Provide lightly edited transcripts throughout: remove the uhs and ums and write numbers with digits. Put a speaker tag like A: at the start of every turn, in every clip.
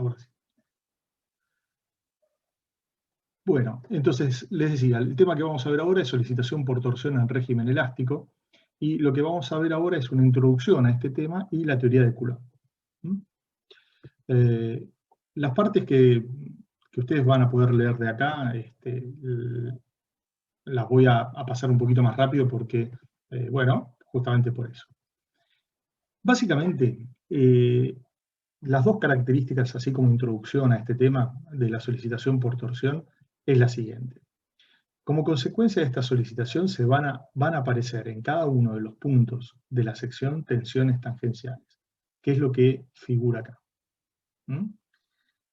A: ahora sí. Bueno, entonces les decía, el tema que vamos a ver ahora es solicitación por torsión en régimen elástico, y lo que vamos a ver ahora es una introducción a este tema y la teoría de Coulomb. Las partes que ustedes van a poder leer de acá, las voy a pasar un poquito más rápido porque, bueno, justamente por eso. Básicamente, las dos características, así como introducción a este tema de la solicitación por torsión, es la siguiente. Como consecuencia de esta solicitación van a aparecer en cada uno de los puntos de la sección tensiones tangenciales, que es lo que figura acá.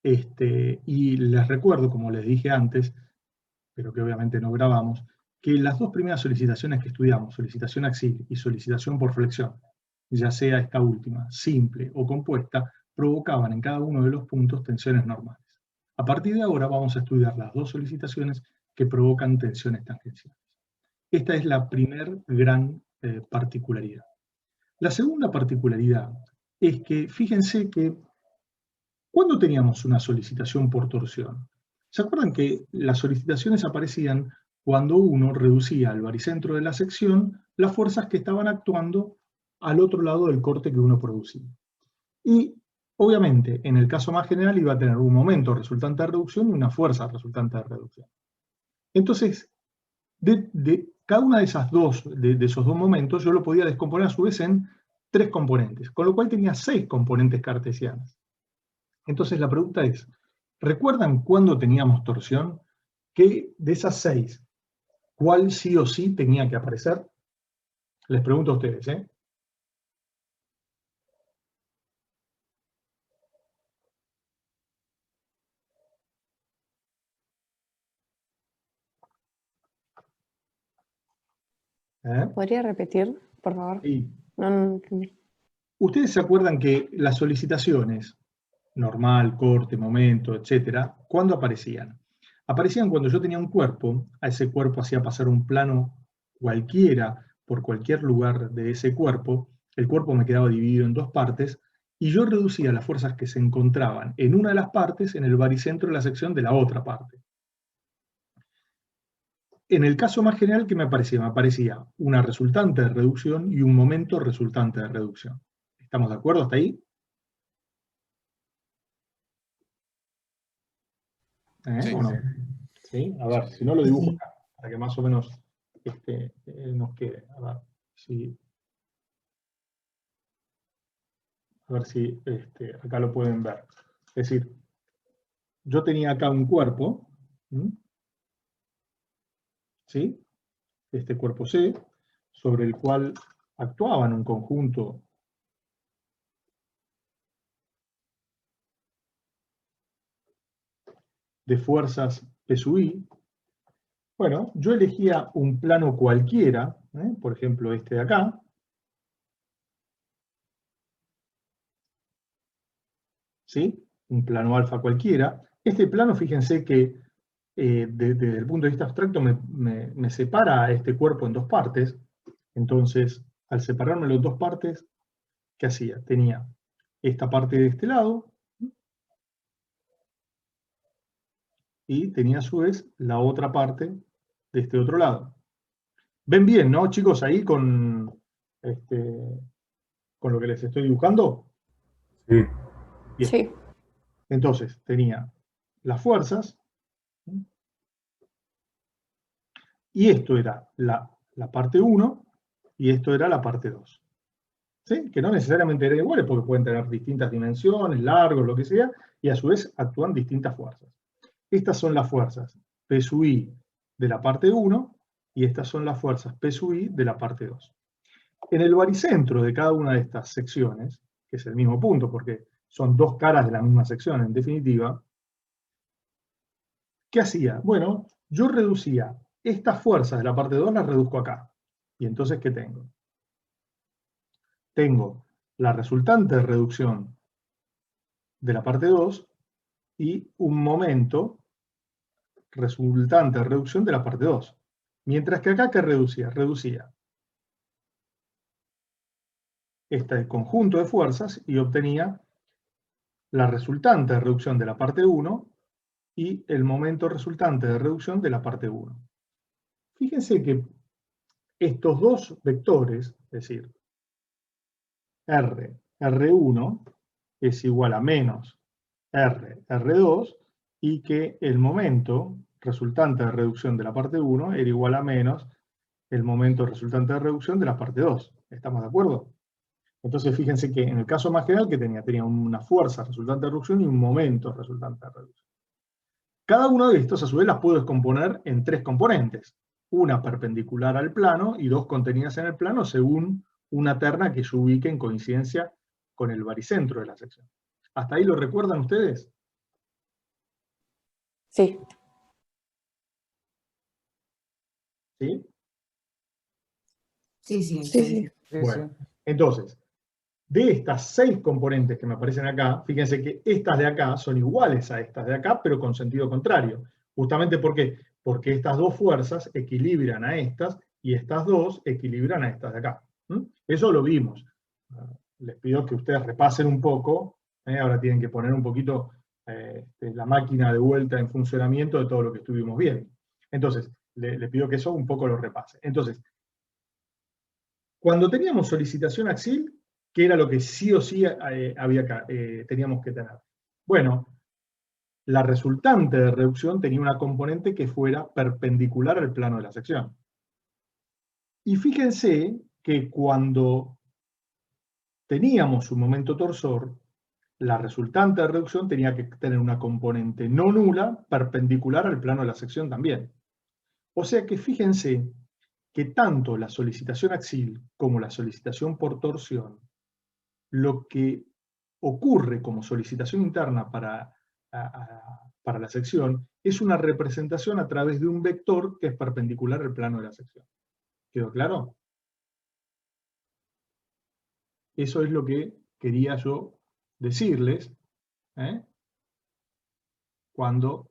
A: Y les recuerdo, como les dije antes, pero que obviamente no grabamos, que las dos primeras solicitaciones que estudiamos, solicitación axial y solicitación por flexión, ya sea esta última simple o compuesta, provocaban en cada uno de los puntos tensiones normales. A partir de ahora vamos a estudiar las dos solicitaciones que provocan tensiones tangenciales. Esta es la primera gran particularidad. La segunda particularidad es que, fíjense que, ¿cuándo teníamos una solicitación por torsión? ¿Se acuerdan que las solicitaciones aparecían cuando uno reducía al baricentro de la sección las fuerzas que estaban actuando al otro lado del corte que uno producía? Y, obviamente, en el caso más general iba a tener un momento resultante de reducción y una fuerza resultante de reducción. Entonces, cada una de esos dos momentos yo lo podía descomponer a su vez en 3 componentes, con lo cual tenía 6 componentes cartesianas. Entonces la pregunta es, ¿recuerdan cuándo teníamos torsión? Que de esas 6, ¿cuál sí o sí tenía que aparecer? Les pregunto a ustedes, ¿eh?
B: ¿Podría repetir, por favor?
A: Sí.
B: No entendí.
A: ¿Ustedes se acuerdan que las solicitaciones, normal, corte, momento, etcétera, cuándo aparecían? Aparecían cuando yo tenía un cuerpo, a ese cuerpo hacía pasar un plano cualquiera por cualquier lugar de ese cuerpo, el cuerpo me quedaba dividido en 2 partes, y yo reducía las fuerzas que se encontraban en una de las partes en el baricentro de la sección de la otra parte. En el caso más general, ¿qué me aparecía? Me aparecía una resultante de reducción y un momento resultante de reducción. ¿Estamos de acuerdo hasta ahí?
C: Sí.
A: ¿O no? ¿Sí? A ver, si no lo dibujo acá, para que más o menos nos quede. A ver si acá lo pueden ver. Es decir, yo tenía acá un cuerpo, ¿sí? Este cuerpo C, sobre el cual actuaban un conjunto de fuerzas P sub I. Bueno, yo elegía un plano cualquiera, por ejemplo este de acá, ¿sí? Un plano alfa cualquiera. Este plano, fíjense que desde el punto de vista abstracto me separa a este cuerpo en 2 partes. Entonces, al separármelo en 2 partes, ¿qué hacía? Tenía esta parte de este lado y tenía a su vez la otra parte de este otro lado. ¿Ven bien, no, chicos, ahí con lo que les estoy dibujando?
C: Sí.
A: Bien.
B: Sí.
A: Entonces, tenía las fuerzas, y esto era la parte 1, y esto era la parte 2. ¿Sí? Que no necesariamente eran iguales, porque pueden tener distintas dimensiones, largos, lo que sea, y a su vez actúan distintas fuerzas. Estas son las fuerzas P sub I de la parte 1, y estas son las fuerzas P sub I de la parte 2. En el baricentro de cada una de estas secciones, que es el mismo punto, porque son 2 caras de la misma sección en definitiva, ¿qué hacía? Bueno, yo reducía estas fuerzas de la parte 2, las reduzco acá. Y entonces, ¿qué tengo? Tengo la resultante de reducción de la parte 2 y un momento resultante de reducción de la parte 2. Mientras que acá, ¿qué reducía? Reducía este conjunto de fuerzas y obtenía la resultante de reducción de la parte 1 y el momento resultante de reducción de la parte 1. Fíjense que estos dos vectores, es decir, R1 es igual a menos R2, y que el momento resultante de reducción de la parte 1 era igual a menos el momento resultante de reducción de la parte 2. ¿Estamos de acuerdo? Entonces fíjense que en el caso más general que tenía una fuerza resultante de reducción y un momento resultante de reducción. Cada uno de estos a su vez las puedo descomponer en tres componentes. Una perpendicular al plano y dos contenidas en el plano según una terna que yo ubique en coincidencia con el baricentro de la sección. ¿Hasta ahí lo recuerdan ustedes?
B: Sí.
A: ¿Sí?
D: Sí, sí.
B: Sí.
A: Bueno, entonces, de estas 6 componentes que me aparecen acá, fíjense que estas de acá son iguales a estas de acá, pero con sentido contrario. Justamente ¿por qué? Porque estas dos fuerzas equilibran a estas y estas dos equilibran a estas de acá. Eso lo vimos. Les pido que ustedes repasen un poco. Ahora tienen que poner un poquito la máquina de vuelta en funcionamiento de todo lo que estuvimos viendo. Entonces, les pido que eso un poco lo repase. Entonces, cuando teníamos solicitación axil, ¿qué era lo que sí o sí teníamos que tener? Bueno, la resultante de reducción tenía una componente que fuera perpendicular al plano de la sección. Y fíjense que cuando teníamos un momento torsor, la resultante de reducción tenía que tener una componente no nula perpendicular al plano de la sección también. O sea que fíjense que tanto la solicitación axil como la solicitación por torsión, lo que ocurre como solicitación interna para la sección es una representación a través de un vector que es perpendicular al plano de la sección. ¿Quedó claro? Eso es lo que quería yo decirles cuando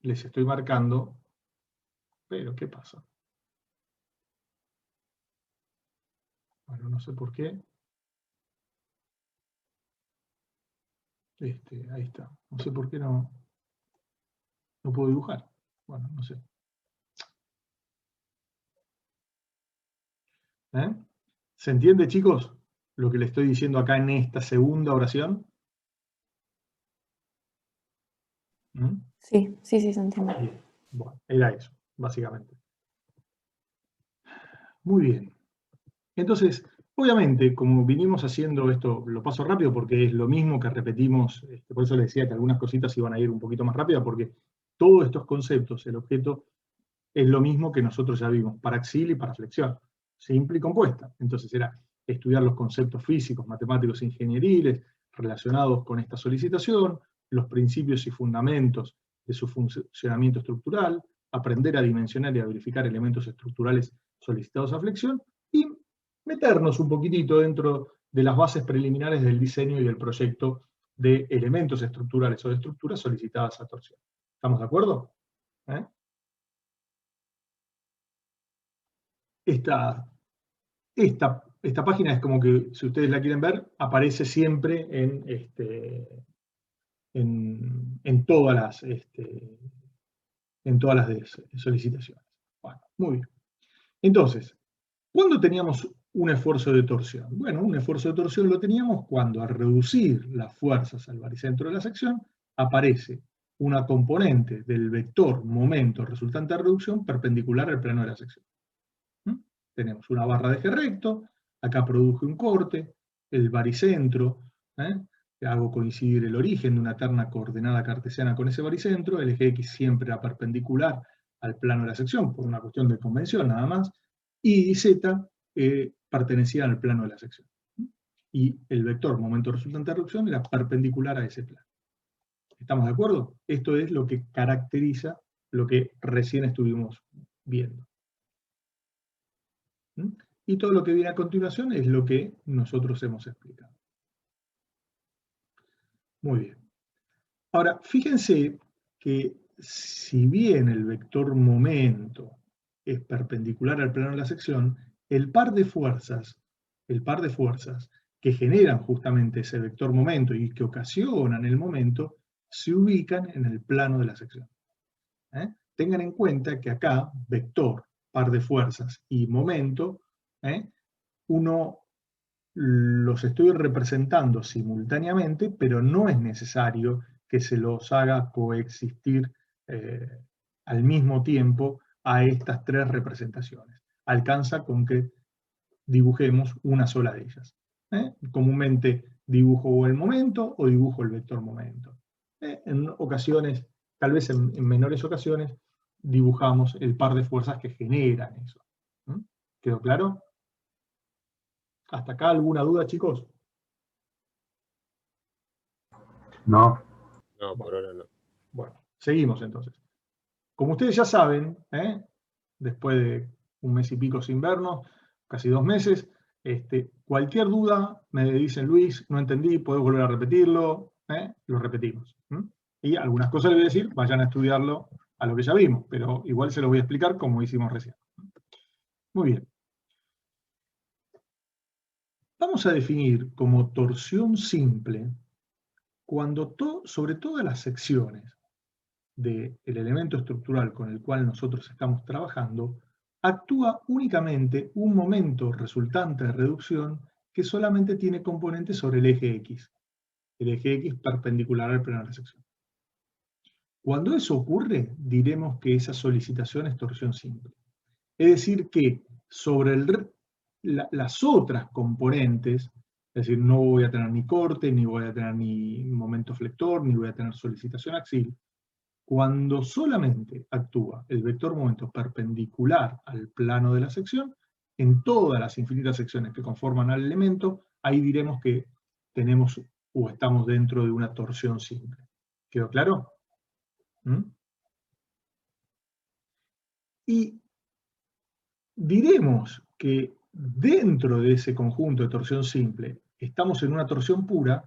A: les estoy marcando, pero ¿qué pasa? Bueno, no sé por qué. Ahí está. No sé por qué no puedo dibujar. Bueno, no sé. ¿Se entiende, chicos, lo que le estoy diciendo acá en esta segunda oración?
B: Sí, se entiende.
A: Bien. Bueno, era eso, básicamente. Muy bien. Entonces, obviamente, como vinimos haciendo esto, lo paso rápido porque es lo mismo que repetimos, por eso les decía que algunas cositas iban a ir un poquito más rápido, porque todos estos conceptos, el objeto, es lo mismo que nosotros ya vimos, para axil y para flexión, simple y compuesta. Entonces era estudiar los conceptos físicos, matemáticos e ingenieriles relacionados con esta solicitación, los principios y fundamentos de su funcionamiento estructural, aprender a dimensionar y a verificar elementos estructurales solicitados a flexión, y meternos un poquitito dentro de las bases preliminares del diseño y del proyecto de elementos estructurales o de estructuras solicitadas a torsión. ¿Estamos de acuerdo? Esta página es como que, si ustedes la quieren ver, aparece siempre en todas las solicitaciones. Bueno, muy bien. Entonces, ¿cuándo teníamos un esfuerzo de torsión? Bueno, un esfuerzo de torsión lo teníamos cuando, al reducir las fuerzas al baricentro de la sección, aparece una componente del vector momento resultante de reducción perpendicular al plano de la sección. Tenemos una barra de eje recto, acá produje un corte, el baricentro, hago coincidir el origen de una terna coordenada cartesiana con ese baricentro, el eje X siempre era perpendicular al plano de la sección, por una cuestión de convención nada más, y Z pertenecía al plano de la sección. Y el vector momento resultante de reducción era perpendicular a ese plano. ¿Estamos de acuerdo? Esto es lo que caracteriza lo que recién estuvimos viendo. Y todo lo que viene a continuación es lo que nosotros hemos explicado. Muy bien. Ahora, fíjense que si bien el vector momento es perpendicular al plano de la sección, el par de fuerzas el par de fuerzas que generan justamente ese vector momento y que ocasionan el momento, se ubican en el plano de la sección. Tengan en cuenta que acá, vector, par de fuerzas y momento, uno los estoy representando simultáneamente, pero no es necesario que se los haga coexistir al mismo tiempo a estas tres representaciones. Alcanza con que dibujemos una sola de ellas. Comúnmente dibujo el momento o dibujo el vector momento. En ocasiones, tal vez en menores ocasiones, dibujamos el par de fuerzas que generan eso. ¿Quedó claro? ¿Hasta acá alguna duda, chicos?
C: No.
D: No, por ahora no.
A: Bueno, seguimos entonces. Como ustedes ya saben, después de un mes y pico sin vernos, casi 2 meses, cualquier duda me dicen, Luis, no entendí, ¿puedo volver a repetirlo? Lo repetimos. Y algunas cosas les voy a decir, vayan a estudiarlo a lo que ya vimos, pero igual se lo voy a explicar como hicimos recién. Muy bien. Vamos a definir como torsión simple cuando sobre todas las secciones del elemento estructural con el cual nosotros estamos trabajando, actúa únicamente un momento resultante de reducción que solamente tiene componentes sobre el eje X perpendicular al plano de la sección. Cuando eso ocurre, diremos que esa solicitación es torsión simple. Es decir, que sobre las otras componentes, es decir, no voy a tener ni corte, ni voy a tener ni momento flector, ni voy a tener solicitación axial, cuando solamente actúa el vector momento perpendicular al plano de la sección, en todas las infinitas secciones que conforman al elemento, ahí diremos que tenemos o estamos dentro de una torsión simple. ¿Quedó claro? Y diremos que dentro de ese conjunto de torsión simple estamos en una torsión pura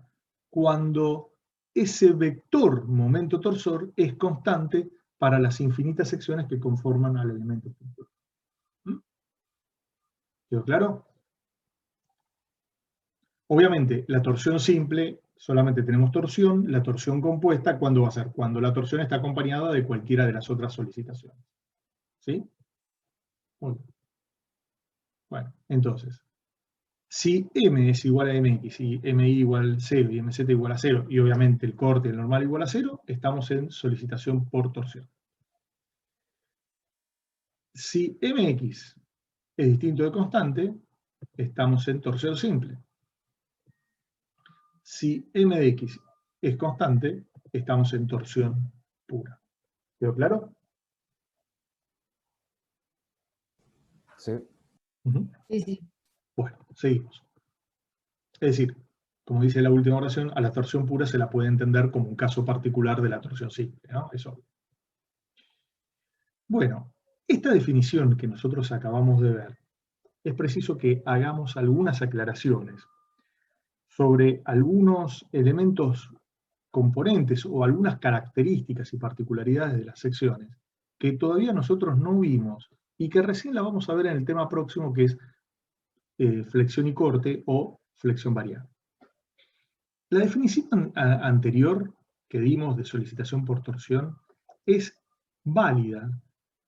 A: cuando ese vector momento torsor es constante para las infinitas secciones que conforman al elemento estructural. ¿Quedó claro? Obviamente, la torsión simple, solamente tenemos torsión. La torsión compuesta, ¿cuándo va a ser? Cuando la torsión está acompañada de cualquiera de las otras solicitaciones. ¿Sí? Muy bien. Bueno, entonces, si M es igual a MX y MI igual a 0 y MZ igual a 0, y obviamente el corte, el normal igual a 0, estamos en solicitación por torsión. Si MX es distinto de constante, estamos en torsión simple. Si M de X es constante, estamos en torsión pura. ¿Quedó claro?
E: Sí.
B: Sí, sí.
A: Bueno, seguimos. Es decir, como dice la última oración, a la torsión pura se la puede entender como un caso particular de la torsión simple, ¿no? Eso. Bueno, esta definición que nosotros acabamos de ver, es preciso que hagamos algunas aclaraciones sobre algunos elementos componentes o algunas características y particularidades de las secciones que todavía nosotros no vimos y que recién la vamos a ver en el tema próximo, que es flexión y corte o flexión variable. La definición anterior que dimos de solicitación por torsión es válida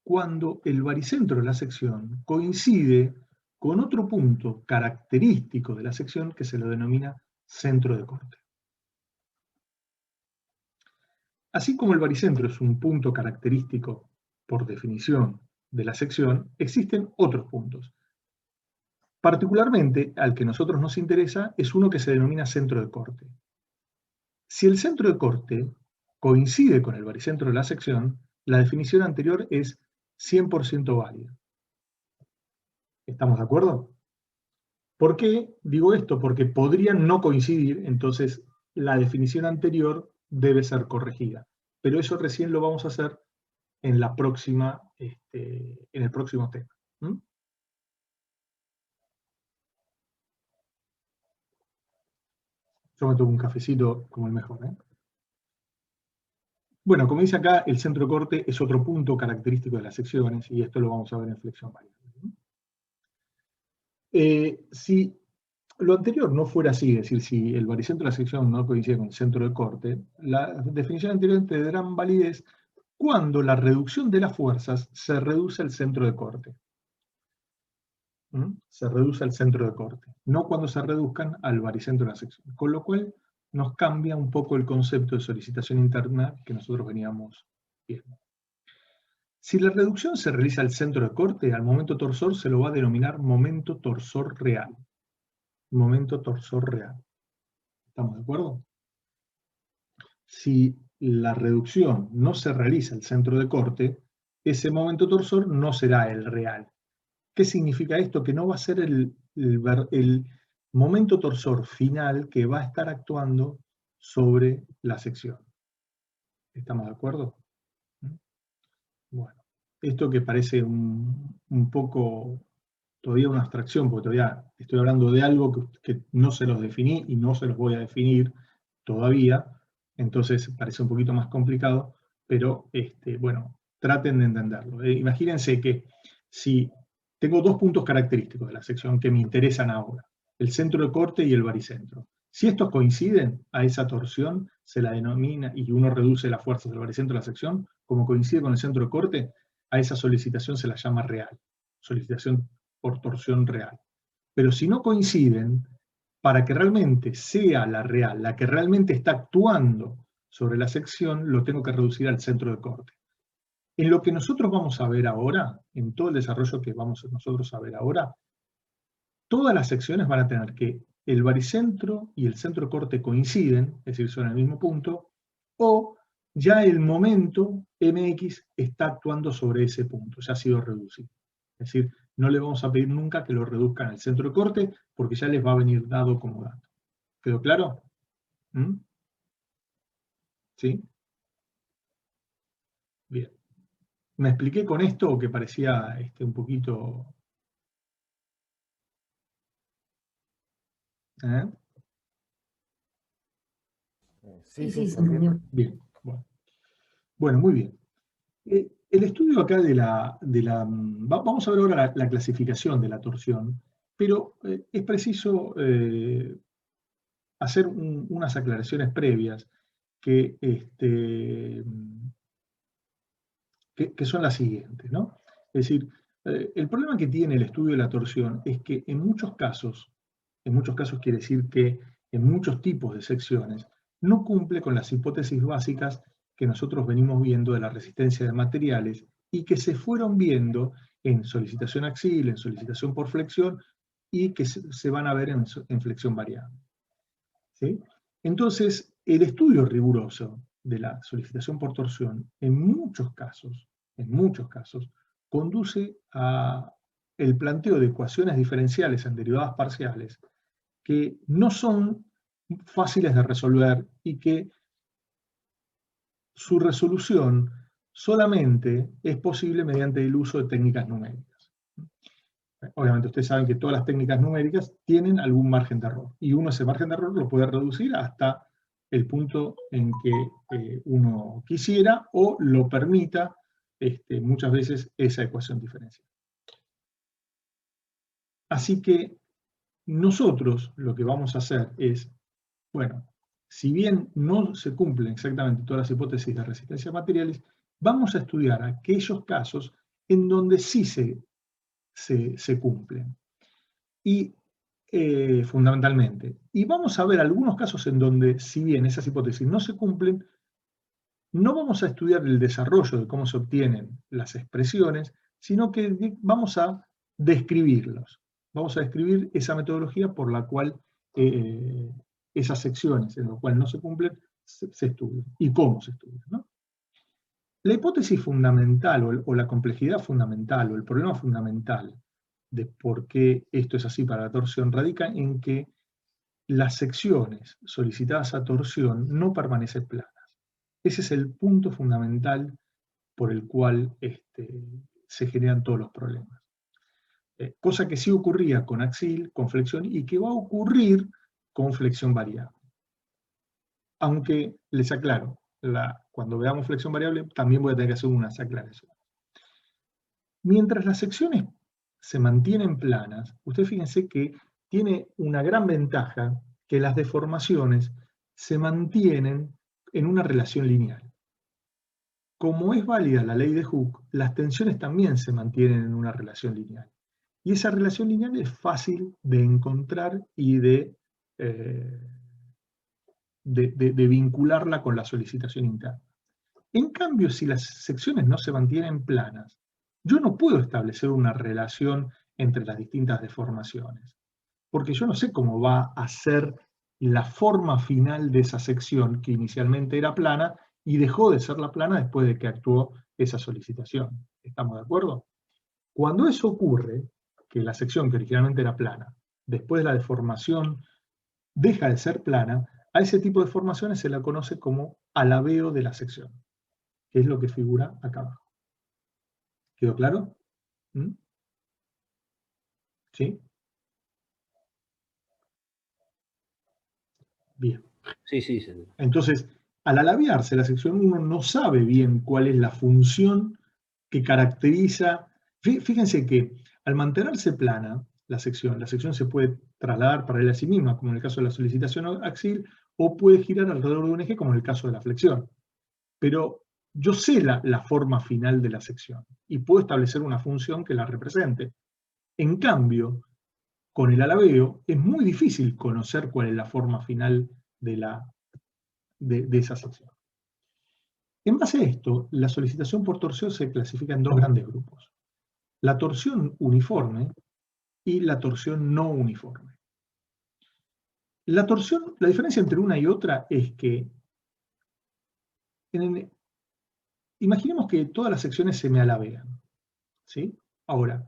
A: cuando el baricentro de la sección coincide con otro punto característico de la sección que se lo denomina centro de corte. Así como el baricentro es un punto característico por definición de la sección, existen otros puntos. Particularmente, al que a nosotros nos interesa, es uno que se denomina centro de corte. Si el centro de corte coincide con el baricentro de la sección, la definición anterior es 100% válida. ¿Estamos de acuerdo? ¿Por qué digo esto? Porque podrían no coincidir, entonces la definición anterior debe ser corregida. Pero eso recién lo vamos a hacer en la próxima, en el próximo tema. Yo me tomo un cafecito como el mejor. Bueno, como dice acá, el centro de corte es otro punto característico de las secciones, y esto lo vamos a ver en flexión variable. Si lo anterior no fuera así, es decir, si el baricentro de la sección no coincide con el centro de corte, la definición anterior tendrán validez cuando la reducción de las fuerzas se reduce al centro de corte. Se reduce al centro de corte, no cuando se reduzcan al baricentro de la sección. Con lo cual nos cambia un poco el concepto de solicitación interna que nosotros veníamos viendo. Si la reducción se realiza al centro de corte, al momento torsor se lo va a denominar momento torsor real. Momento torsor real. ¿Estamos de acuerdo? Si la reducción no se realiza al centro de corte, ese momento torsor no será el real. ¿Qué significa esto? Que no va a ser el momento torsor final que va a estar actuando sobre la sección. ¿Estamos de acuerdo? Bueno, esto que parece un poco todavía una abstracción, porque todavía estoy hablando de algo que no se los definí y no se los voy a definir todavía, entonces parece un poquito más complicado, pero bueno, traten de entenderlo. Imagínense que si tengo dos puntos característicos de la sección que me interesan ahora, el centro de corte y el baricentro. Si estos coinciden, a esa torsión se la denomina, y uno reduce las fuerzas del baricentro de la sección, como coincide con el centro de corte, a esa solicitación se la llama real, solicitación por torsión real. Pero si no coinciden, para que realmente sea la real, la que realmente está actuando sobre la sección, lo tengo que reducir al centro de corte. En lo que nosotros vamos a ver ahora, en todo el desarrollo que vamos nosotros a ver ahora, todas las secciones van a tener que el baricentro y el centro de corte coinciden, es decir, son el mismo punto, o ya el momento mx está actuando sobre ese punto, ya ha sido reducido. Es decir, no le vamos a pedir nunca que lo reduzcan al centro de corte, porque ya les va a venir dado como dato. ¿Quedó claro? ¿Sí? Bien. ¿Me expliqué con esto que parecía un poquito...
B: Sí, se entendió.
A: Bien, bueno, muy bien. El estudio acá vamos a ver ahora la clasificación de la torsión, pero es preciso hacer unas aclaraciones previas que son las siguientes, ¿no? Es decir, el problema que tiene el estudio de la torsión es que en muchos casos quiere decir que en muchos tipos de secciones, no cumple con las hipótesis básicas que nosotros venimos viendo de la resistencia de materiales y que se fueron viendo en solicitación axil, en solicitación por flexión y que se van a ver en flexión variable. ¿Sí? Entonces, el estudio riguroso de la solicitación por torsión, en muchos casos, conduce a el planteo de ecuaciones diferenciales en derivadas parciales que no son fáciles de resolver y que su resolución solamente es posible mediante el uso de técnicas numéricas. Obviamente ustedes saben que todas las técnicas numéricas tienen algún margen de error, y uno ese margen de error lo puede reducir hasta el punto en que uno quisiera o lo permita muchas veces esa ecuación diferencial. Así que nosotros lo que vamos a hacer es, bueno, si bien no se cumplen exactamente todas las hipótesis de resistencia a materiales, vamos a estudiar aquellos casos en donde sí se cumplen. Y fundamentalmente. Y vamos a ver algunos casos en donde, si bien esas hipótesis no se cumplen, no vamos a estudiar el desarrollo de cómo se obtienen las expresiones, sino que vamos a describirlos. Vamos a describir esa metodología por la cual esas secciones en las cuales no se cumplen se estudian y cómo se estudian, ¿no? La hipótesis fundamental o la complejidad fundamental o el problema fundamental de por qué esto es así para la torsión radica en que las secciones solicitadas a torsión no permanecen planas. Ese es el punto fundamental por el cual se generan todos los problemas. Cosa que sí ocurría con axil, con flexión, y que va a ocurrir con flexión variable. Aunque, les aclaro, cuando veamos flexión variable, también voy a tener que hacer unas aclaraciones. Mientras las secciones se mantienen planas, ustedes fíjense que tiene una gran ventaja, que las deformaciones se mantienen en una relación lineal. Como es válida la ley de Hooke, las tensiones también se mantienen en una relación lineal. Y esa relación lineal es fácil de encontrar y de vincularla con la solicitación interna. En cambio, si las secciones no se mantienen planas, yo no puedo establecer una relación entre las distintas deformaciones, porque yo no sé cómo va a ser la forma final de esa sección que inicialmente era plana y dejó de ser la plana después de que actuó esa solicitación. ¿Estamos de acuerdo? Cuando eso ocurre, que la sección que originalmente era plana, después de la deformación deja de ser plana, a ese tipo de formaciones se la conoce como alabeo de la sección, que es lo que figura acá abajo. ¿Quedó claro? ¿Mm? ¿Sí? Bien.
D: Sí, sí.
A: Entonces, al alabearse la sección, uno no sabe bien cuál es la función que caracteriza. Fíjense que al mantenerse plana la sección se puede trasladar paralela a sí misma, como en el caso de la solicitación axil, o puede girar alrededor de un eje, como en el caso de la flexión. Pero yo sé la forma final de la sección y puedo establecer una función que la represente. En cambio, con el alabeo es muy difícil conocer cuál es la forma final de esa sección. En base a esto, la solicitación por torsión se clasifica en dos grandes grupos: la torsión uniforme y la torsión no uniforme. La diferencia entre una y otra es que, imaginemos que todas las secciones se me alabean, ¿sí? Ahora,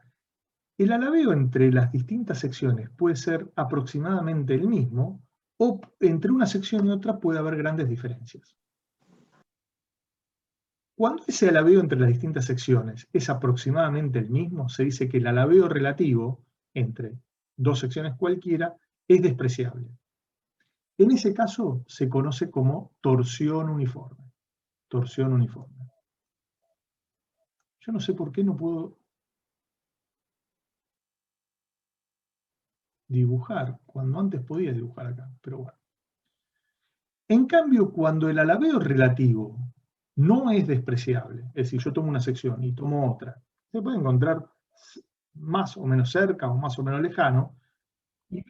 A: el alabeo entre las distintas secciones puede ser aproximadamente el mismo, o entre una sección y otra puede haber grandes diferencias. Cuando ese alabeo entre las distintas secciones es aproximadamente el mismo, se dice que el alabeo relativo entre dos secciones cualquiera es despreciable. En ese caso se conoce como torsión uniforme. Torsión uniforme. Yo no sé por qué no puedo dibujar, cuando antes podía dibujar acá, pero bueno. En cambio, cuando el alabeo relativo no es despreciable, es decir, yo tomo una sección y tomo otra, se puede encontrar más o menos cerca o más o menos lejano, y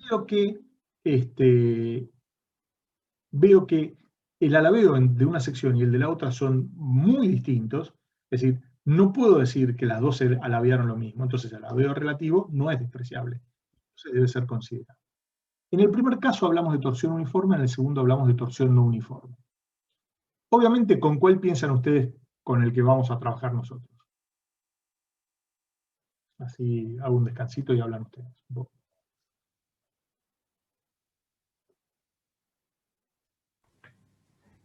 A: veo que el alabeo de una sección y el de la otra son muy distintos, es decir, no puedo decir que las dos se alabearon lo mismo, entonces el alabeo relativo no es despreciable, entonces debe ser considerado. En el primer caso hablamos de torsión uniforme, en el segundo hablamos de torsión no uniforme. Obviamente, ¿con cuál piensan ustedes con el que vamos a trabajar nosotros? Así hago un descansito y hablan ustedes un poco.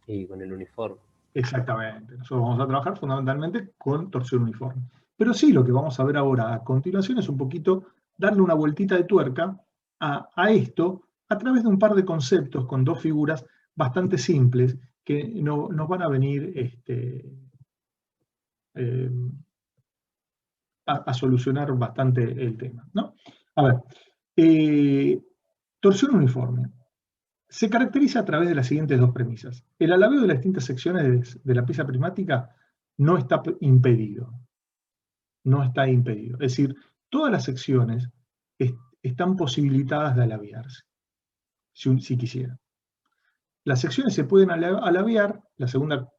D: Y con el uniforme.
A: Exactamente. Nosotros vamos a trabajar fundamentalmente con torsión uniforme. Pero sí, lo que vamos a ver ahora a continuación es un poquito darle una vueltita de tuerca a esto a través de un par de conceptos con dos figuras bastante simples que nos van a venir a solucionar bastante el tema, ¿no? A ver, torsión uniforme. Se caracteriza a través de las siguientes dos premisas. El alabeo de las distintas secciones de la pieza prismática no está impedido. No está impedido. Es decir, todas las secciones están posibilitadas de alabearse, si quisieran. Las secciones se pueden alabear, la segunda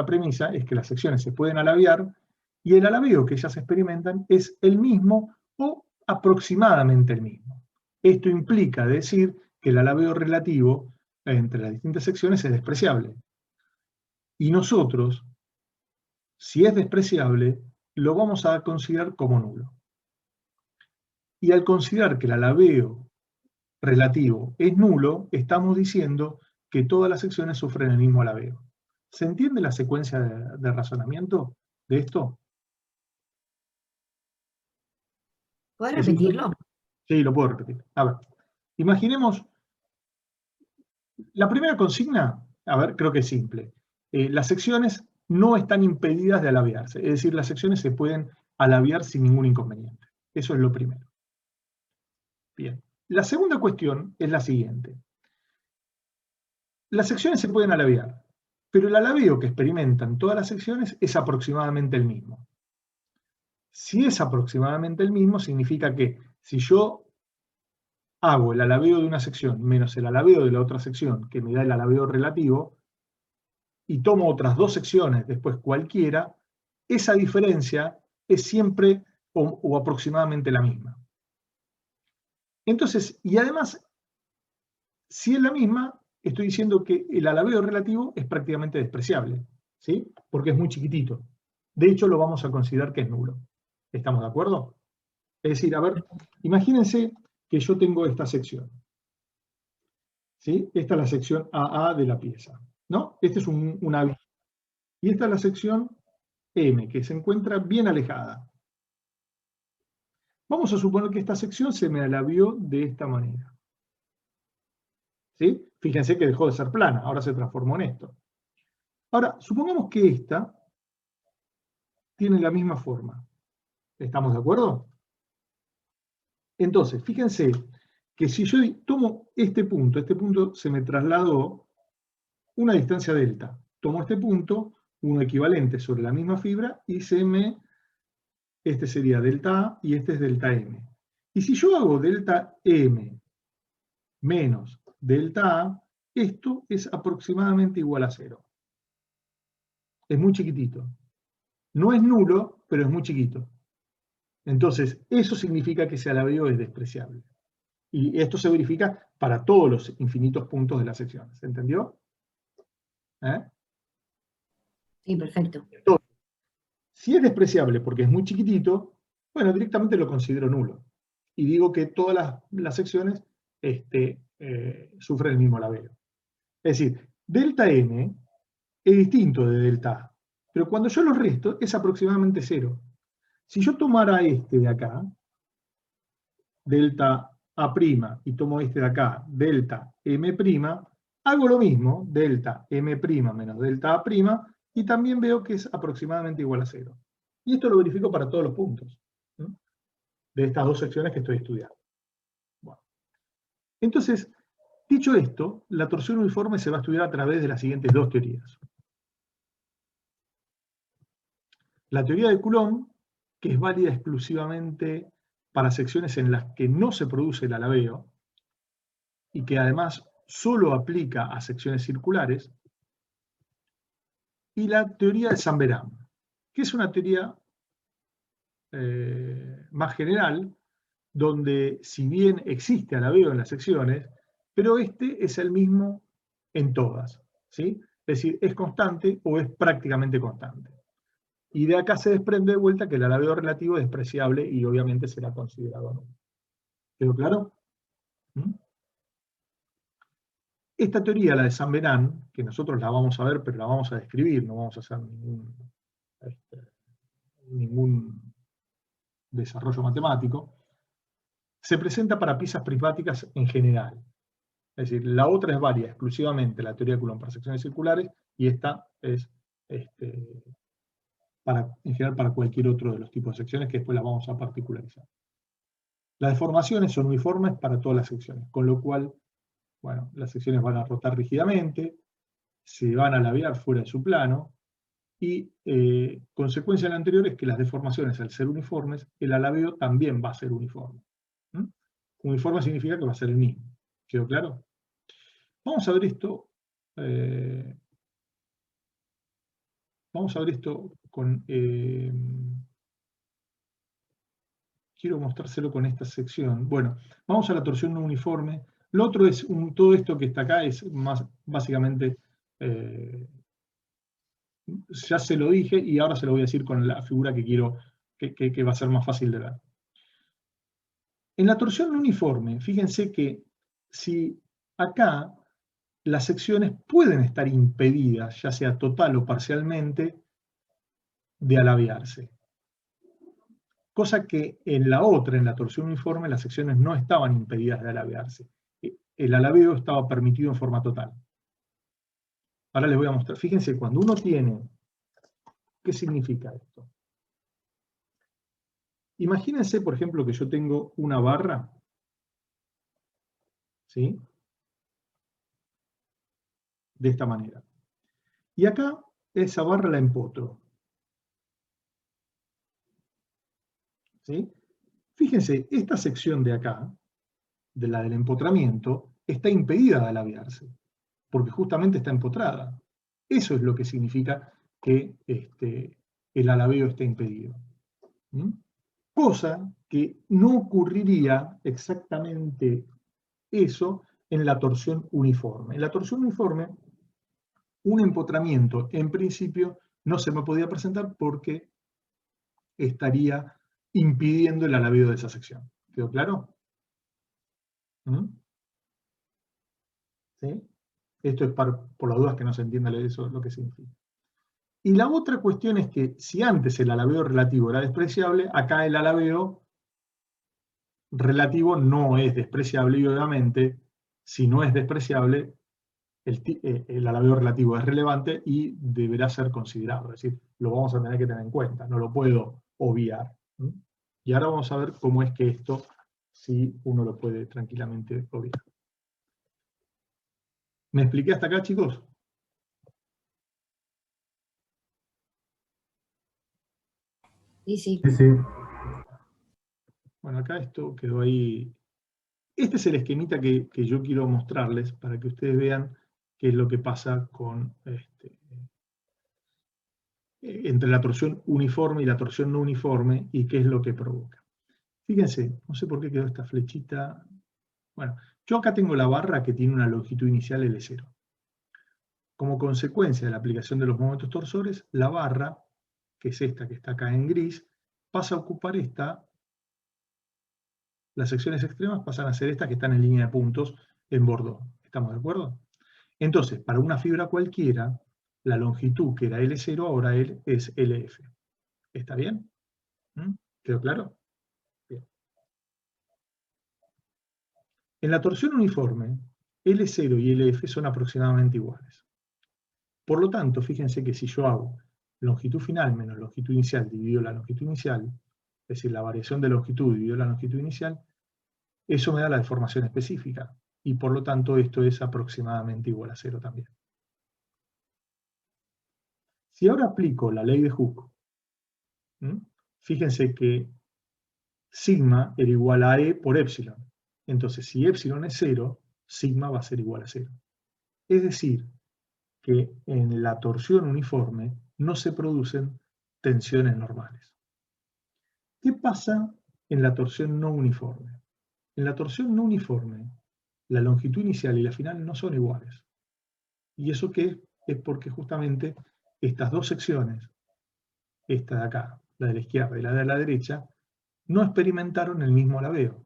A: premisa es que las secciones se pueden alabear y el alabeo que ellas experimentan es el mismo o aproximadamente el mismo. Esto implica decir que el alabeo relativo entre las distintas secciones es despreciable. Y nosotros, si es despreciable, lo vamos a considerar como nulo. Y al considerar que el alabeo relativo es nulo, estamos diciendo que todas las secciones sufren el mismo alabeo. ¿Se entiende la secuencia de razonamiento de esto?
B: ¿Puedes repetirlo?
A: Sí, lo puedo repetir. A ver, imaginemos, la primera consigna, a ver, creo que es simple. Las secciones no están impedidas de alabearse, es decir, las secciones se pueden alabear sin ningún inconveniente. Eso es lo primero. Bien. La segunda cuestión es la siguiente. Las secciones se pueden alabear, pero el alabeo que experimentan todas las secciones es aproximadamente el mismo. Si es aproximadamente el mismo, significa que si yo hago el alabeo de una sección menos el alabeo de la otra sección, que me da el alabeo relativo, y tomo otras dos secciones, después cualquiera, esa diferencia es siempre o aproximadamente la misma. Entonces, y además, si es la misma, estoy diciendo que el alabeo relativo es prácticamente despreciable, ¿sí? Porque es muy chiquitito. De hecho, lo vamos a considerar que es nulo. ¿Estamos de acuerdo? Es decir, a ver, imagínense que yo tengo esta sección, ¿sí? Esta es la sección AA de la pieza, ¿no? Este es una vista. Y esta es la sección M, que se encuentra bien alejada. Vamos a suponer que esta sección se me alabeó de esta manera. ¿Sí? Fíjense que dejó de ser plana, ahora se transformó en esto. Ahora, supongamos que esta tiene la misma forma. ¿Estamos de acuerdo? Entonces, fíjense que si yo tomo este punto se me trasladó una distancia delta. Tomo este punto, uno equivalente sobre la misma fibra, y este sería delta A y este es delta M. Y si yo hago delta M menos delta A, esto es aproximadamente igual a 0. Es muy chiquitito. No es nulo, pero es muy chiquito. Entonces, eso significa que ese alabeo es despreciable. Y esto se verifica para todos los infinitos puntos de las secciones. ¿Se entendió?
B: Sí, perfecto.
A: Entonces, si es despreciable porque es muy chiquitito, bueno, directamente lo considero nulo. Y digo que todas las secciones sufren el mismo alabeo. Es decir, delta M es distinto de delta A, pero cuando yo lo resto es aproximadamente 0. Si yo tomara este de acá, delta A', y tomo este de acá, delta M', hago lo mismo, delta M' menos delta A', y también veo que es aproximadamente igual a 0. Y esto lo verifico para todos los puntos, ¿no?, de estas dos secciones que estoy estudiando. Bueno. Entonces, dicho esto, la torsión uniforme se va a estudiar a través de las siguientes dos teorías. La teoría de Coulomb, que es válida exclusivamente para secciones en las que no se produce el alabeo, y que además solo aplica a secciones circulares, y la teoría de Zambellan, que es una teoría más general, donde si bien existe alabeo en las secciones, pero este es el mismo en todas, ¿sí? Es decir, es constante o es prácticamente constante. Y de acá se desprende de vuelta que el alabeo relativo es despreciable y obviamente será considerado nulo. ¿Quedó claro? ¿Mm? Esta teoría, la de Zambellan, que nosotros la vamos a ver, pero la vamos a describir, no vamos a hacer ningún desarrollo matemático, se presenta para piezas prismáticas en general. Es decir, la otra es válida exclusivamente la teoría de Coulomb para secciones circulares, y esta es en general para cualquier otro de los tipos de secciones, que después las vamos a particularizar. Las deformaciones son uniformes para todas las secciones, con lo cual, bueno, las secciones van a rotar rígidamente, se van a alabear fuera de su plano, y consecuencia de lo anterior es que las deformaciones, al ser uniformes, el alabeo también va a ser uniforme. ¿Mm? Uniforme significa que va a ser el mismo. ¿Quedó claro? Vamos a ver esto. Vamos a ver esto con... quiero mostrárselo con esta sección. Bueno, vamos a la torsión no uniforme. Lo otro es, todo esto que está acá es más, básicamente, ya se lo dije y ahora se lo voy a decir con la figura que quiero, que va a ser más fácil de ver. En la torsión no uniforme, fíjense que si acá las secciones pueden estar impedidas, ya sea total o parcialmente, de alabearse. Cosa que en la otra, en la torsión uniforme, las secciones no estaban impedidas de alabearse. El alabeo estaba permitido en forma total. Ahora les voy a mostrar. Fíjense, cuando uno tiene... ¿Qué significa esto? Imagínense, por ejemplo, que yo tengo una barra ¿sí? De esta manera. Y acá esa barra la empotro. ¿Sí? Fíjense, esta sección de acá, de la del empotramiento, está impedida de alabearse, porque justamente está empotrada. Eso es lo que significa que el alabeo está impedido. ¿Mm? Cosa que no ocurriría exactamente eso en la torsión uniforme. En la torsión uniforme, un empotramiento, en principio, no se me podía presentar porque estaría impidiendo el alabeo de esa sección. ¿Quedó claro? ¿Mm? ¿Sí? Esto es por las dudas que no se entienda eso lo que significa. Y la otra cuestión es que si antes el alabeo relativo era despreciable, acá el alabeo relativo no es despreciable y obviamente si no es despreciable, el alabeo relativo es relevante y deberá ser considerado. Es decir, lo vamos a tener que tener en cuenta, no lo puedo obviar. ¿Mm? Y ahora vamos a ver cómo es que esto, si uno lo puede tranquilamente obviar. ¿Me expliqué hasta acá, chicos?
B: Sí, sí.
C: Sí, sí.
A: Bueno, acá esto quedó ahí. Este es el esquemita que yo quiero mostrarles para que ustedes vean qué es lo que pasa con entre la torsión uniforme y la torsión no uniforme y qué es lo que provoca. Fíjense, no sé por qué quedó esta flechita. Bueno, yo acá tengo la barra que tiene una longitud inicial L0. Como consecuencia de la aplicación de los momentos torsores, la barra, que es esta que está acá en gris, pasa a ocupar las secciones extremas pasan a ser estas que están en línea de puntos en bordeaux. ¿Estamos de acuerdo? Entonces, para una fibra cualquiera, la longitud que era L0 ahora es LF. ¿Está bien? ¿Mm? ¿Quedó claro? Bien. En la torsión uniforme, L0 y LF son aproximadamente iguales. Por lo tanto, fíjense que si yo hago longitud final menos longitud inicial dividido la longitud inicial, es decir, la variación de longitud dividido la longitud inicial, eso me da la deformación específica. Y por lo tanto, esto es aproximadamente igual a 0 también. Si ahora aplico la ley de Hooke, fíjense que sigma era igual a E por epsilon. Entonces, si epsilon es 0, sigma va a ser igual a 0. Es decir, que en la torsión uniforme no se producen tensiones normales. ¿Qué pasa en la torsión no uniforme? En la torsión no uniforme, la longitud inicial y la final no son iguales. ¿Y eso qué? Es porque justamente estas dos secciones, esta de acá, la de la izquierda y la de la derecha, no experimentaron el mismo alabeo.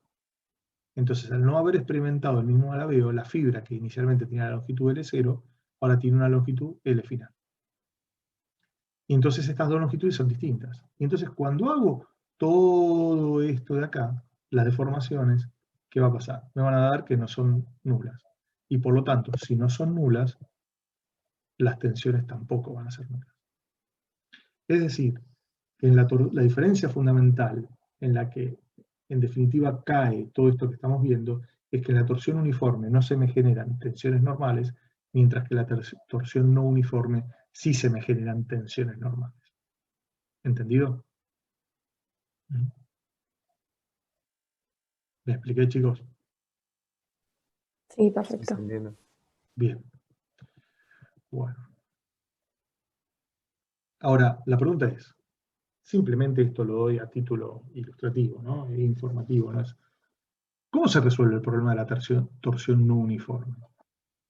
A: Entonces, al no haber experimentado el mismo alabeo, la fibra que inicialmente tenía la longitud L0, ahora tiene una longitud L final. Y entonces estas dos longitudes son distintas. Y entonces cuando hago todo esto de acá, las deformaciones, ¿qué va a pasar? Me van a dar que no son nulas. Y por lo tanto, si no son nulas, las tensiones tampoco van a ser nulas. Es decir, que en la diferencia fundamental en la que en definitiva cae todo esto que estamos viendo es que en la torsión uniforme no se me generan tensiones normales, mientras que en la torsión no uniforme sí se me generan tensiones normales. ¿Entendido? ¿Me expliqué, chicos?
D: Sí,
E: Sí,
D: perfecto.
E: se entiende.
A: Bien. Bueno. Ahora, la pregunta es, simplemente esto lo doy a título ilustrativo, ¿no? E informativo, ¿no? ¿Cómo se resuelve el problema de la torsión no uniforme?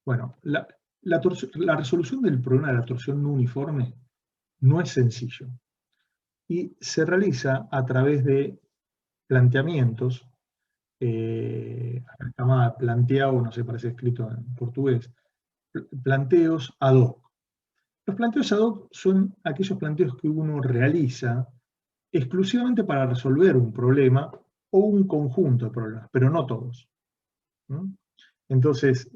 A: Bueno, la resolución del problema de la torsión no uniforme no es sencillo y se realiza a través de planteamientos, acá está planteado, no sé, parece escrito en portugués, planteos ad hoc. Los planteos ad hoc son aquellos planteos que uno realiza exclusivamente para resolver un problema o un conjunto de problemas, pero no todos. ¿Mm? Entonces,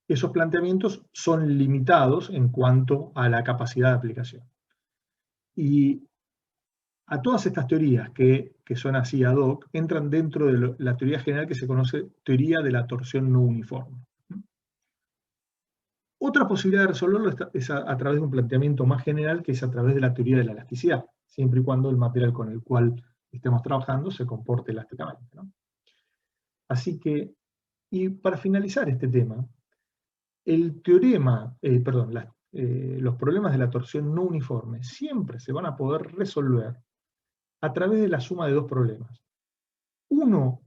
A: esos planteamientos son limitados en cuanto a la capacidad de aplicación. Y a todas estas teorías que son así ad hoc, entran dentro de la teoría general que se conoce teoría de la torsión no uniforme. Otra posibilidad de resolverlo es a través de un planteamiento más general, que es a través de la teoría de la elasticidad, siempre y cuando el material con el cual estemos trabajando se comporte elásticamente, ¿no? Así que, y para finalizar este tema, el teorema, los problemas de la torsión no uniforme siempre se van a poder resolver a través de la suma de dos problemas. Uno,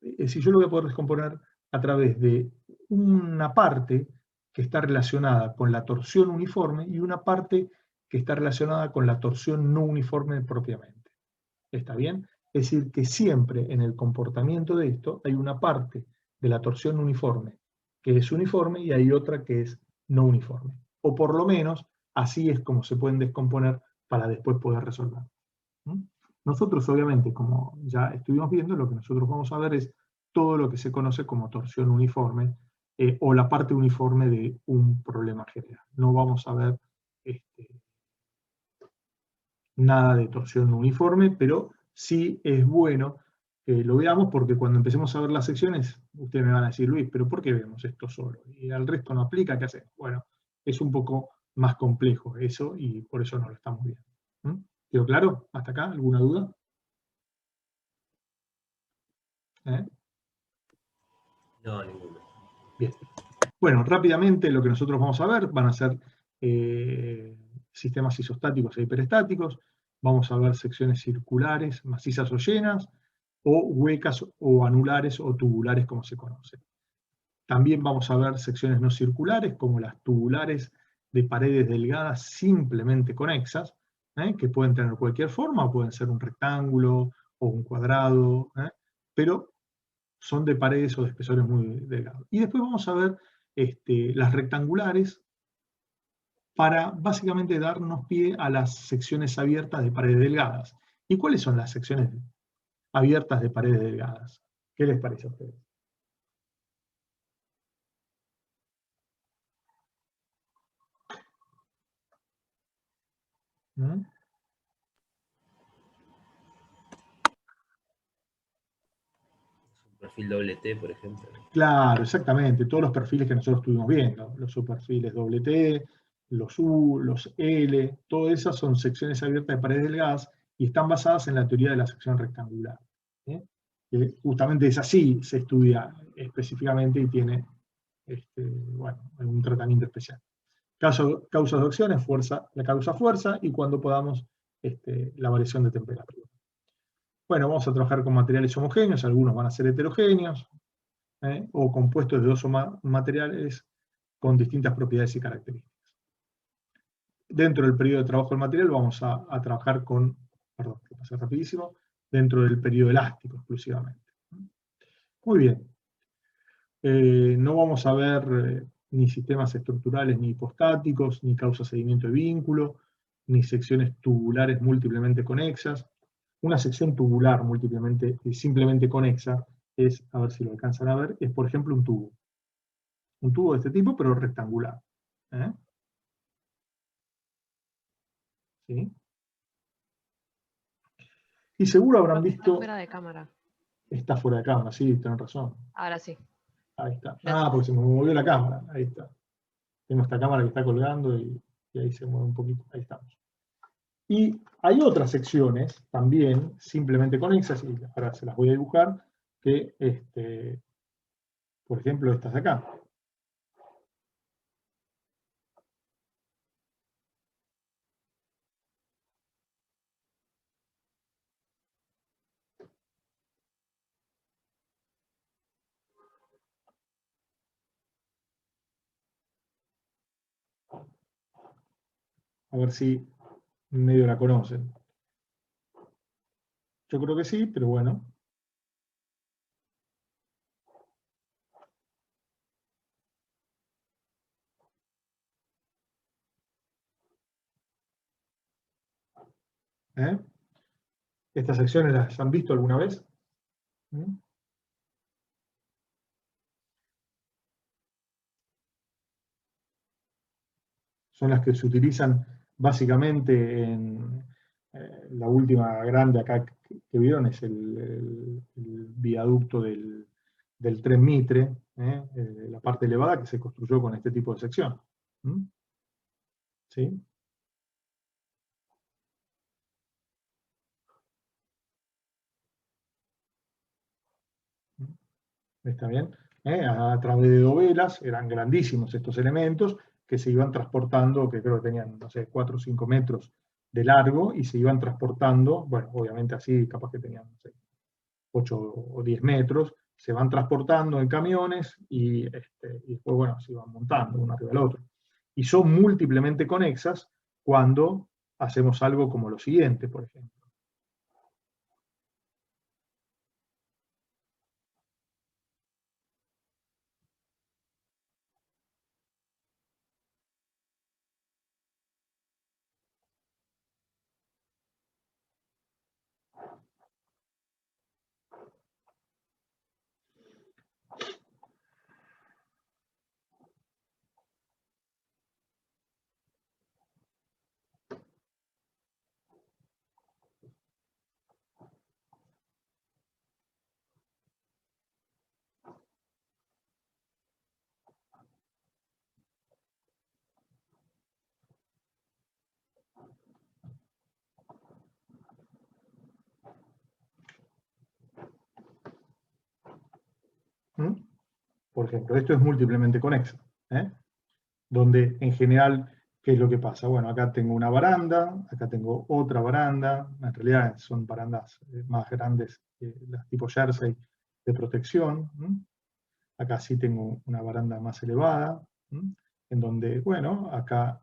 A: si yo lo voy a poder descomponer a través de una parte que está relacionada con la torsión uniforme y una parte que está relacionada con la torsión no uniforme propiamente. ¿Está bien? Es decir, que siempre en el comportamiento de esto hay una parte de la torsión uniforme que es uniforme y hay otra que es no uniforme. O por lo menos, así es como se pueden descomponer para después poder resolver. Nosotros, obviamente, como ya estuvimos viendo, lo que nosotros vamos a ver es todo lo que se conoce como torsión uniforme, o la parte uniforme de un problema general. No vamos a ver nada de torsión uniforme, pero sí es bueno que lo veamos, porque cuando empecemos a ver las secciones, ustedes me van a decir, Luis, pero ¿por qué vemos esto solo? Y al resto no aplica, ¿qué hacemos? Bueno, es un poco más complejo eso, y por eso no lo estamos viendo. ¿Quedó claro? ¿Hasta acá? ¿Alguna duda?
D: No, ninguno.
A: Bien. Bueno, rápidamente lo que nosotros vamos a ver van a ser sistemas isostáticos e hiperestáticos. Vamos a ver secciones circulares, macizas o llenas, o huecas o anulares o tubulares, como se conoce. También vamos a ver secciones no circulares, como las tubulares de paredes delgadas simplemente conexas, que pueden tener cualquier forma, o pueden ser un rectángulo o un cuadrado, pero son de paredes o de espesores muy delgados. Y después vamos a ver las rectangulares, para básicamente darnos pie a las secciones abiertas de paredes delgadas. ¿Y cuáles son las secciones abiertas de paredes delgadas? ¿Qué les parece a ustedes? ¿Mm?
D: Perfil doble T, por ejemplo.
A: Claro, exactamente. Todos los perfiles que nosotros estuvimos viendo. Los subperfiles doble T, los U, los L, todas esas son secciones abiertas de paredes delgadas y están basadas en la teoría de la sección rectangular. Que justamente es así, se estudia específicamente y tiene bueno, un tratamiento especial. Causas de acciones, la causa fuerza, y cuando podamos, la variación de temperatura. Bueno, vamos a trabajar con materiales homogéneos, algunos van a ser heterogéneos, o compuestos de dos o más materiales con distintas propiedades y características. Dentro del periodo de trabajo del material vamos a trabajar con, perdón, que pasa rapidísimo, dentro del periodo elástico exclusivamente. Muy bien. No vamos a ver ni sistemas estructurales ni hipostáticos, ni causa-seguimiento de vínculo, ni secciones tubulares múltiplemente conexas. Una sección tubular múltiplemente, simplemente conexa, es, a ver si lo alcanzan a ver, es por ejemplo un tubo. Un tubo de este tipo, pero rectangular. ¿Sí? Y seguro habrán visto...
F: Está fuera de cámara.
A: Está fuera de cámara, sí, tienen razón.
F: Ahora sí.
A: Ahí está.
F: Gracias.
A: Ah, porque se me movió la cámara. Ahí está. Tengo esta cámara que está colgando y ahí se mueve un poquito. Ahí estamos. Y hay otras secciones también, simplemente conexas, y ahora se las voy a dibujar, que, por ejemplo, estas de acá. A ver si medio la conocen. Yo creo que sí, pero bueno. ¿Estas secciones las han visto alguna vez? Son las que se utilizan básicamente La última grande acá que vieron es el viaducto del tren Mitre, la parte elevada que se construyó con este tipo de sección. ¿Mm? ¿Sí? ¿Está bien? A través de dovelas, eran grandísimos estos elementos que se iban transportando, que creo que tenían, no sé, 4 o 5 metros de largo, y se iban transportando, bueno, obviamente así, capaz que tenían, no sé, 8 o 10 metros, se van transportando en camiones y después, bueno, se iban montando uno arriba del otro. Y son múltiplemente conexas cuando hacemos algo como lo siguiente, por ejemplo. ¿Mm? Por ejemplo, esto es múltiplemente conexo, donde en general, ¿qué es lo que pasa? Bueno, acá tengo una baranda, acá tengo otra baranda, en realidad son barandas más grandes, las tipo Jersey de protección. Acá sí tengo una baranda más elevada, en donde, bueno, acá,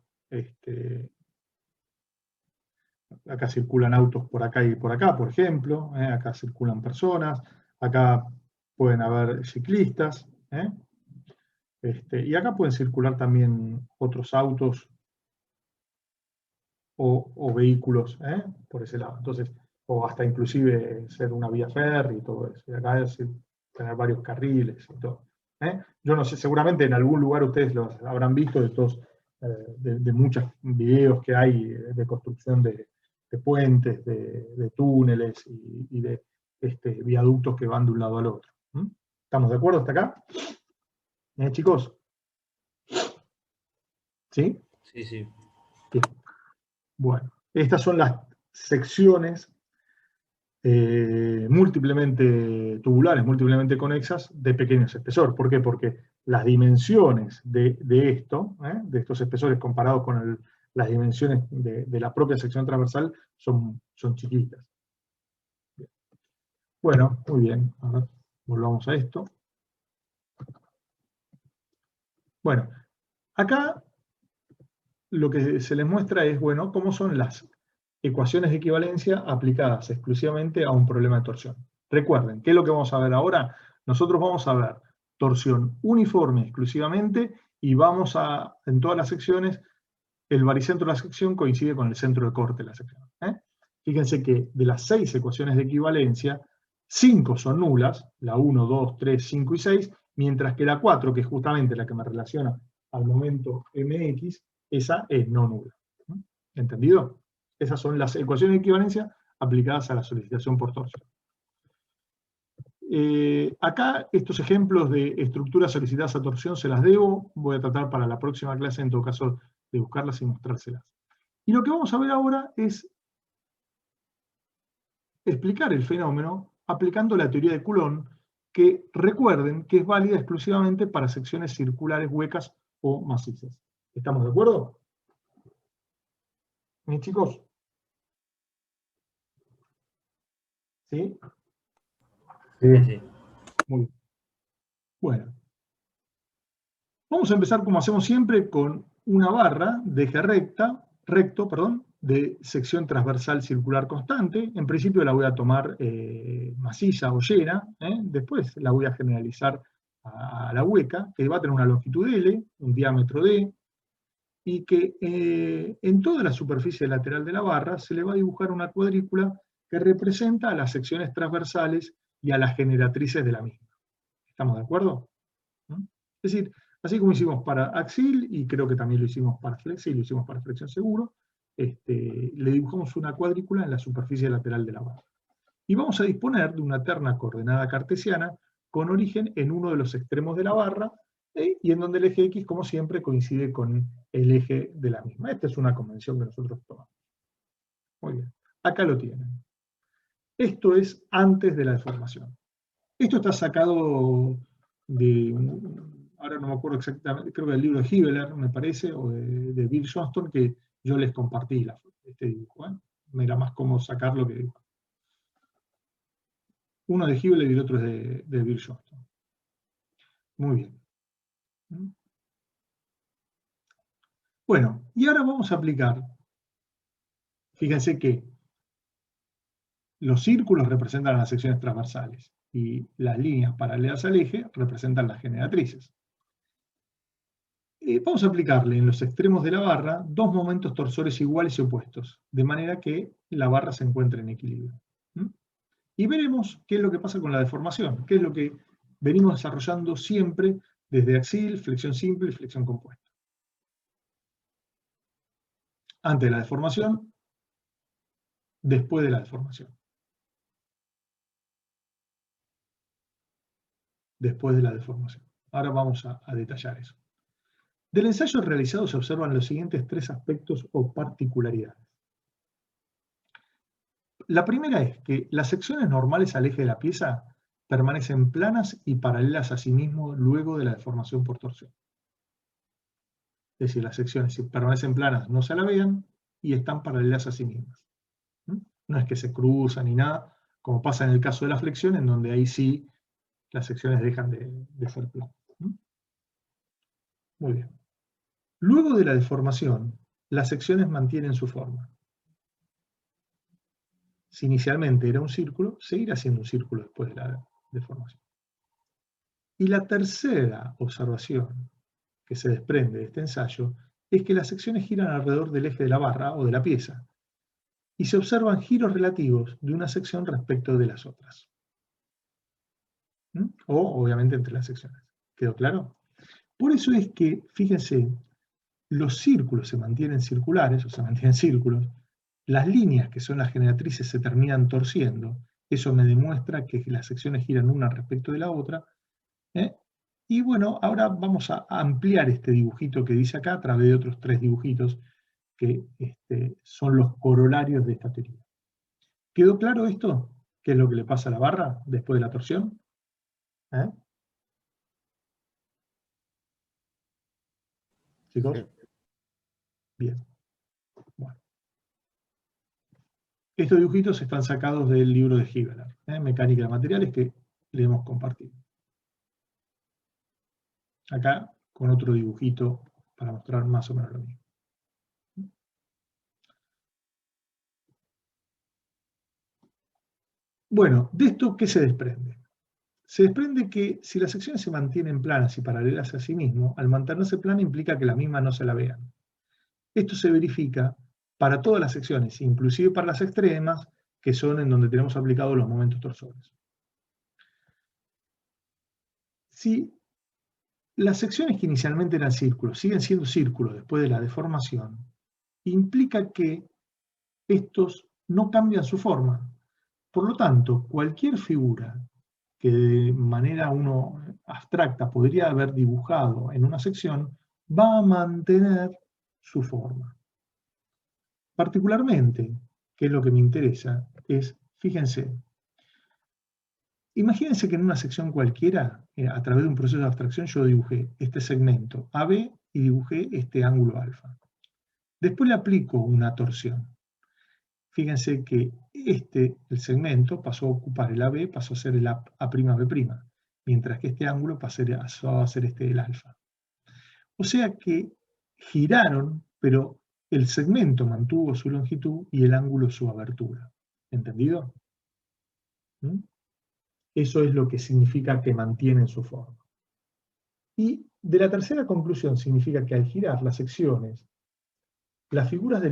A: acá circulan autos por acá y por acá, por ejemplo, acá circulan personas, acá pueden haber ciclistas, y acá pueden circular también otros autos o vehículos, por ese lado. Entonces, o hasta inclusive ser una vía férrea y todo eso. Y acá es tener varios carriles y todo. Yo no sé, seguramente en algún lugar ustedes los habrán visto de estos, de muchos videos que hay de construcción de puentes, de túneles y de viaductos que van de un lado al otro. ¿Estamos de acuerdo hasta acá? Chicos. ¿Sí?
D: Sí, sí.
A: Bien. Bueno, estas son las secciones múltiplemente tubulares, múltiplemente conexas de pequeños espesor. ¿Por qué? Porque las dimensiones de estos espesores comparados con las dimensiones de la propia sección transversal son chiquitas. Bien. Bueno, muy bien. A ver, volvamos a esto. Bueno, acá lo que se les muestra es, bueno, cómo son las ecuaciones de equivalencia aplicadas exclusivamente a un problema de torsión. Recuerden, ¿qué es lo que vamos a ver ahora? Nosotros vamos a ver torsión uniforme exclusivamente y vamos a, en todas las secciones, el baricentro de la sección coincide con el centro de corte de la sección. Fíjense que de las 6 ecuaciones de equivalencia, 5 son nulas, la 1, 2, 3, 5 y 6, mientras que la 4, que es justamente la que me relaciona al momento mx, esa es no nula. ¿Entendido? Esas son las ecuaciones de equivalencia aplicadas a la solicitación por torsión. Acá estos ejemplos de estructuras solicitadas a torsión se las debo, voy a tratar para la próxima clase en todo caso de buscarlas y mostrárselas. Y lo que vamos a ver ahora es explicar el fenómeno aplicando la teoría de Coulomb, que recuerden que es válida exclusivamente para secciones circulares huecas o macizas. ¿Estamos de acuerdo? Mis chicos. ¿Sí?
D: Sí, sí.
A: Muy bien. Bueno. Vamos a empezar como hacemos siempre con una barra de eje recto, de sección transversal circular constante. En principio la voy a tomar maciza o llena, después la voy a generalizar a la hueca, que va a tener una longitud L, un diámetro D, y que en toda la superficie lateral de la barra se le va a dibujar una cuadrícula que representa a las secciones transversales y a las generatrices de la misma. ¿Estamos de acuerdo? Es decir, así como hicimos para axil, y creo que también lo hicimos para flexil, lo hicimos para flexión seguro, le dibujamos una cuadrícula en la superficie lateral de la barra. Y vamos a disponer de una terna coordenada cartesiana con origen en uno de los extremos de la barra, y en donde el eje X, como siempre, coincide con el eje de la misma. Esta es una convención que nosotros tomamos. Muy bien. Acá lo tienen. Esto es antes de la deformación. Esto está sacado de, ahora no me acuerdo exactamente, creo que del libro de Hibeler, me parece, o de Bill Johnston, que yo les compartí este dibujo. Me era más cómodo sacarlo que dibujar. Uno de Hibeler y el otro es de Bill Johnston. Muy bien. Bueno, y ahora vamos a aplicar. Fíjense que los círculos representan las secciones transversales y las líneas paralelas al eje representan las generatrices. Vamos a aplicarle en los extremos de la barra dos momentos torsores iguales y opuestos, de manera que la barra se encuentre en equilibrio. Y veremos qué es lo que pasa con la deformación, qué es lo que venimos desarrollando siempre desde axil, flexión simple y flexión compuesta. Antes de la deformación, después de la deformación. Después de la deformación. Ahora vamos a detallar eso. Del ensayo realizado se observan los siguientes tres aspectos o particularidades. La primera es que las secciones normales al eje de la pieza permanecen planas y paralelas a sí mismo luego de la deformación por torsión. Es decir, las secciones, si permanecen planas, no se alabean y están paralelas a sí mismas. No es que se cruzan ni nada, como pasa en el caso de la flexión, en donde ahí sí las secciones dejan de ser planas. Muy bien. Luego de la deformación, las secciones mantienen su forma. Si inicialmente era un círculo, seguirá siendo un círculo después de la deformación. Y la tercera observación que se desprende de este ensayo es que las secciones giran alrededor del eje de la barra o de la pieza, y se observan giros relativos de una sección respecto de las otras. O, obviamente, entre las secciones. ¿Quedó claro? Por eso es que, fíjense, los círculos se mantienen circulares, o se mantienen círculos, las líneas que son las generatrices se terminan torciendo, eso me demuestra que las secciones giran una respecto de la otra, y bueno, ahora vamos a ampliar este dibujito que dice acá a través de otros tres dibujitos que son los corolarios de esta teoría. ¿Quedó claro esto? ¿Qué es lo que le pasa a la barra después de la torsión? ¿Chicos?
E: Sí.
A: Bien. Bueno. Estos dibujitos están sacados del libro de Hibeler, Mecánica de Materiales, que le hemos compartido. Acá con otro dibujito para mostrar más o menos lo mismo. Bueno, de esto, ¿qué se desprende? Se desprende que si las secciones se mantienen planas y paralelas a sí mismo, al mantenerse plana implica que las mismas no se la vean. Esto se verifica para todas las secciones, inclusive para las extremas, que son en donde tenemos aplicados los momentos torsores. Si las secciones que inicialmente eran círculos siguen siendo círculos después de la deformación, implica que estos no cambian su forma. Por lo tanto, cualquier figura que de manera abstracta podría haber dibujado en una sección, va a mantener su forma. Particularmente, que es lo que me interesa, es, fíjense, imagínense que en una sección cualquiera, a través de un proceso de abstracción, yo dibujé este segmento AB y dibujé este ángulo alfa. Después le aplico una torsión. Fíjense que el segmento pasó a ocupar el AB, pasó a ser el A'B', mientras que este ángulo pasó a ser el alfa. O sea que giraron, pero el segmento mantuvo su longitud y el ángulo su abertura. ¿Entendido? Eso es lo que significa que mantienen su forma. Y de la tercera conclusión significa que al girar las secciones, las figuras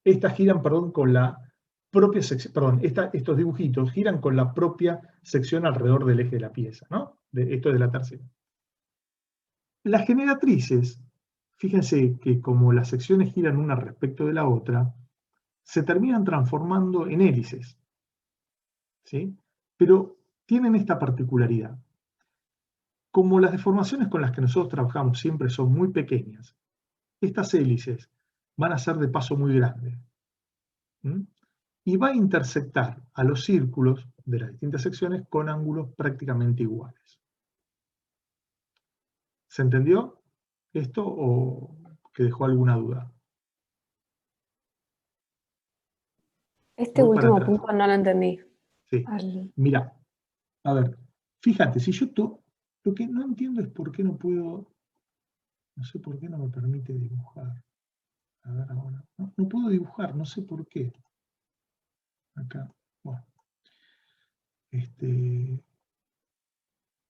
A: estas giran, con la propia sección, estos dibujitos giran con la propia sección alrededor del eje de la pieza, ¿no? Esto es de la tercera. Las generatrices, fíjense que como las secciones giran una respecto de la otra, se terminan transformando en hélices, ¿sí? Pero tienen esta particularidad. Como las deformaciones con las que nosotros trabajamos siempre son muy pequeñas, estas hélices van a ser de paso muy grande. ¿Mm? Y va a intersectar a los círculos de las distintas secciones con ángulos prácticamente iguales. ¿Se entendió esto o que dejó alguna duda?
F: Este
A: Voy para
F: último
A: atrás.
F: punto no lo entendí.
A: Sí. Mira, a ver, fíjate, si yo lo que no entiendo es por qué no puedo, no sé por qué no me permite dibujar. A ver ahora, no puedo dibujar, no sé por qué. Acá, bueno.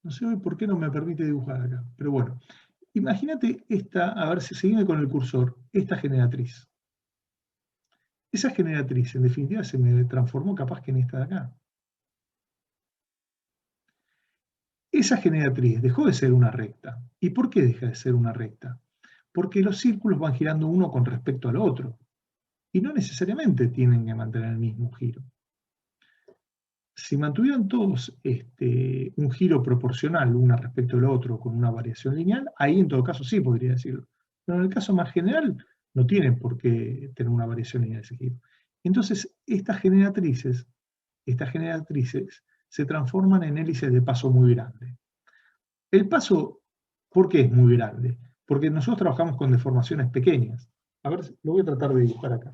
A: No sé hoy por qué no me permite dibujar acá, pero bueno. Imagínate esta, a ver si seguime con el cursor, esta generatriz. Esa generatriz, en definitiva, se me transformó capaz que en esta de acá. Esa generatriz dejó de ser una recta. ¿Y por qué deja de ser una recta? Porque los círculos van girando uno con respecto al otro. Y no necesariamente tienen que mantener el mismo giro. Si mantuvieran todos un giro proporcional uno respecto al otro con una variación lineal, ahí en todo caso sí podría decirlo. Pero en el caso más general, no tienen por qué tener una variación lineal ese giro. Entonces, estas generatrices se transforman en hélices de paso muy grande. El paso, ¿por qué es muy grande? Porque nosotros trabajamos con deformaciones pequeñas. A ver, lo voy a tratar de dibujar acá.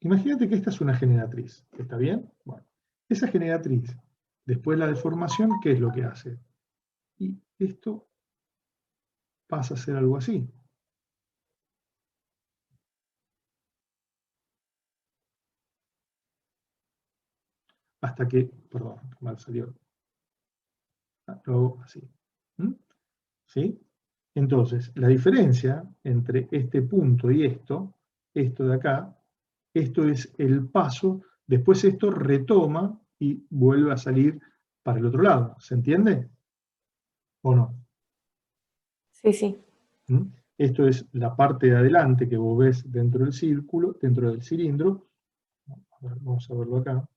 A: Imagínate que esta es una generatriz, ¿está bien? Bueno, esa generatriz, después de la deformación, ¿qué es lo que hace? Y esto pasa a ser algo así. Hasta que, perdón, mal salió. Lo hago así. ¿Mm? ¿Sí? Entonces, la diferencia entre este punto y esto de acá, esto es el paso, después esto retoma y vuelve a salir para el otro lado. ¿Se entiende? ¿O no?
F: Sí, sí.
A: ¿Mm? Esto es la parte de adelante que vos ves dentro del círculo, dentro del cilindro. A ver, vamos a verlo acá.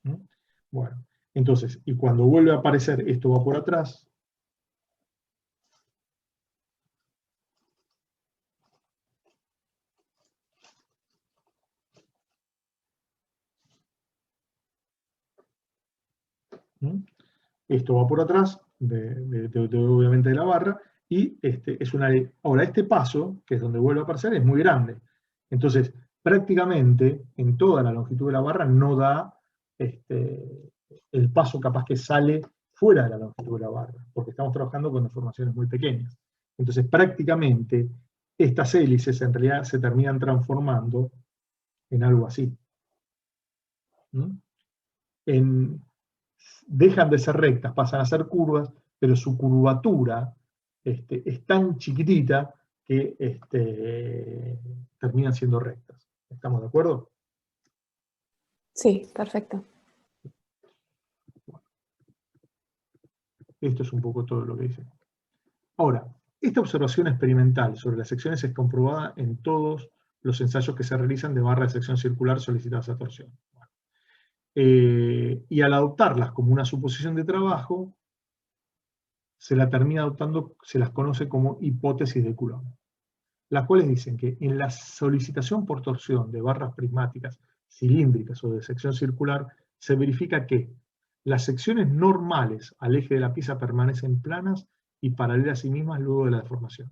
A: ¿Mm? Bueno, entonces, y cuando vuelve a aparecer, esto va por atrás. ¿Mm? Esto va por atrás, obviamente de la barra, y es una ley. Ahora, este paso, que es donde vuelve a aparecer, es muy grande. Entonces, prácticamente en toda la longitud de la barra no da el paso capaz que sale fuera de la longitud de la barra, porque estamos trabajando con deformaciones muy pequeñas. Entonces, prácticamente, estas hélices en realidad se terminan transformando en algo así. ¿Mm? Dejan de ser rectas, pasan a ser curvas, pero su curvatura es tan chiquitita que terminan siendo rectas. ¿Estamos de acuerdo?
F: Sí, perfecto.
A: Esto es un poco todo lo que dice. Ahora, esta observación experimental sobre las secciones es comprobada en todos los ensayos que se realizan de barra de sección circular solicitadas a torsión. Y al adoptarlas como una suposición de trabajo, se la termina adoptando, se las conoce como hipótesis de Coulomb, las cuales dicen que en la solicitación por torsión de barras prismáticas cilíndricas o de sección circular, se verifica que las secciones normales al eje de la pieza permanecen planas y paralelas a sí mismas luego de la deformación.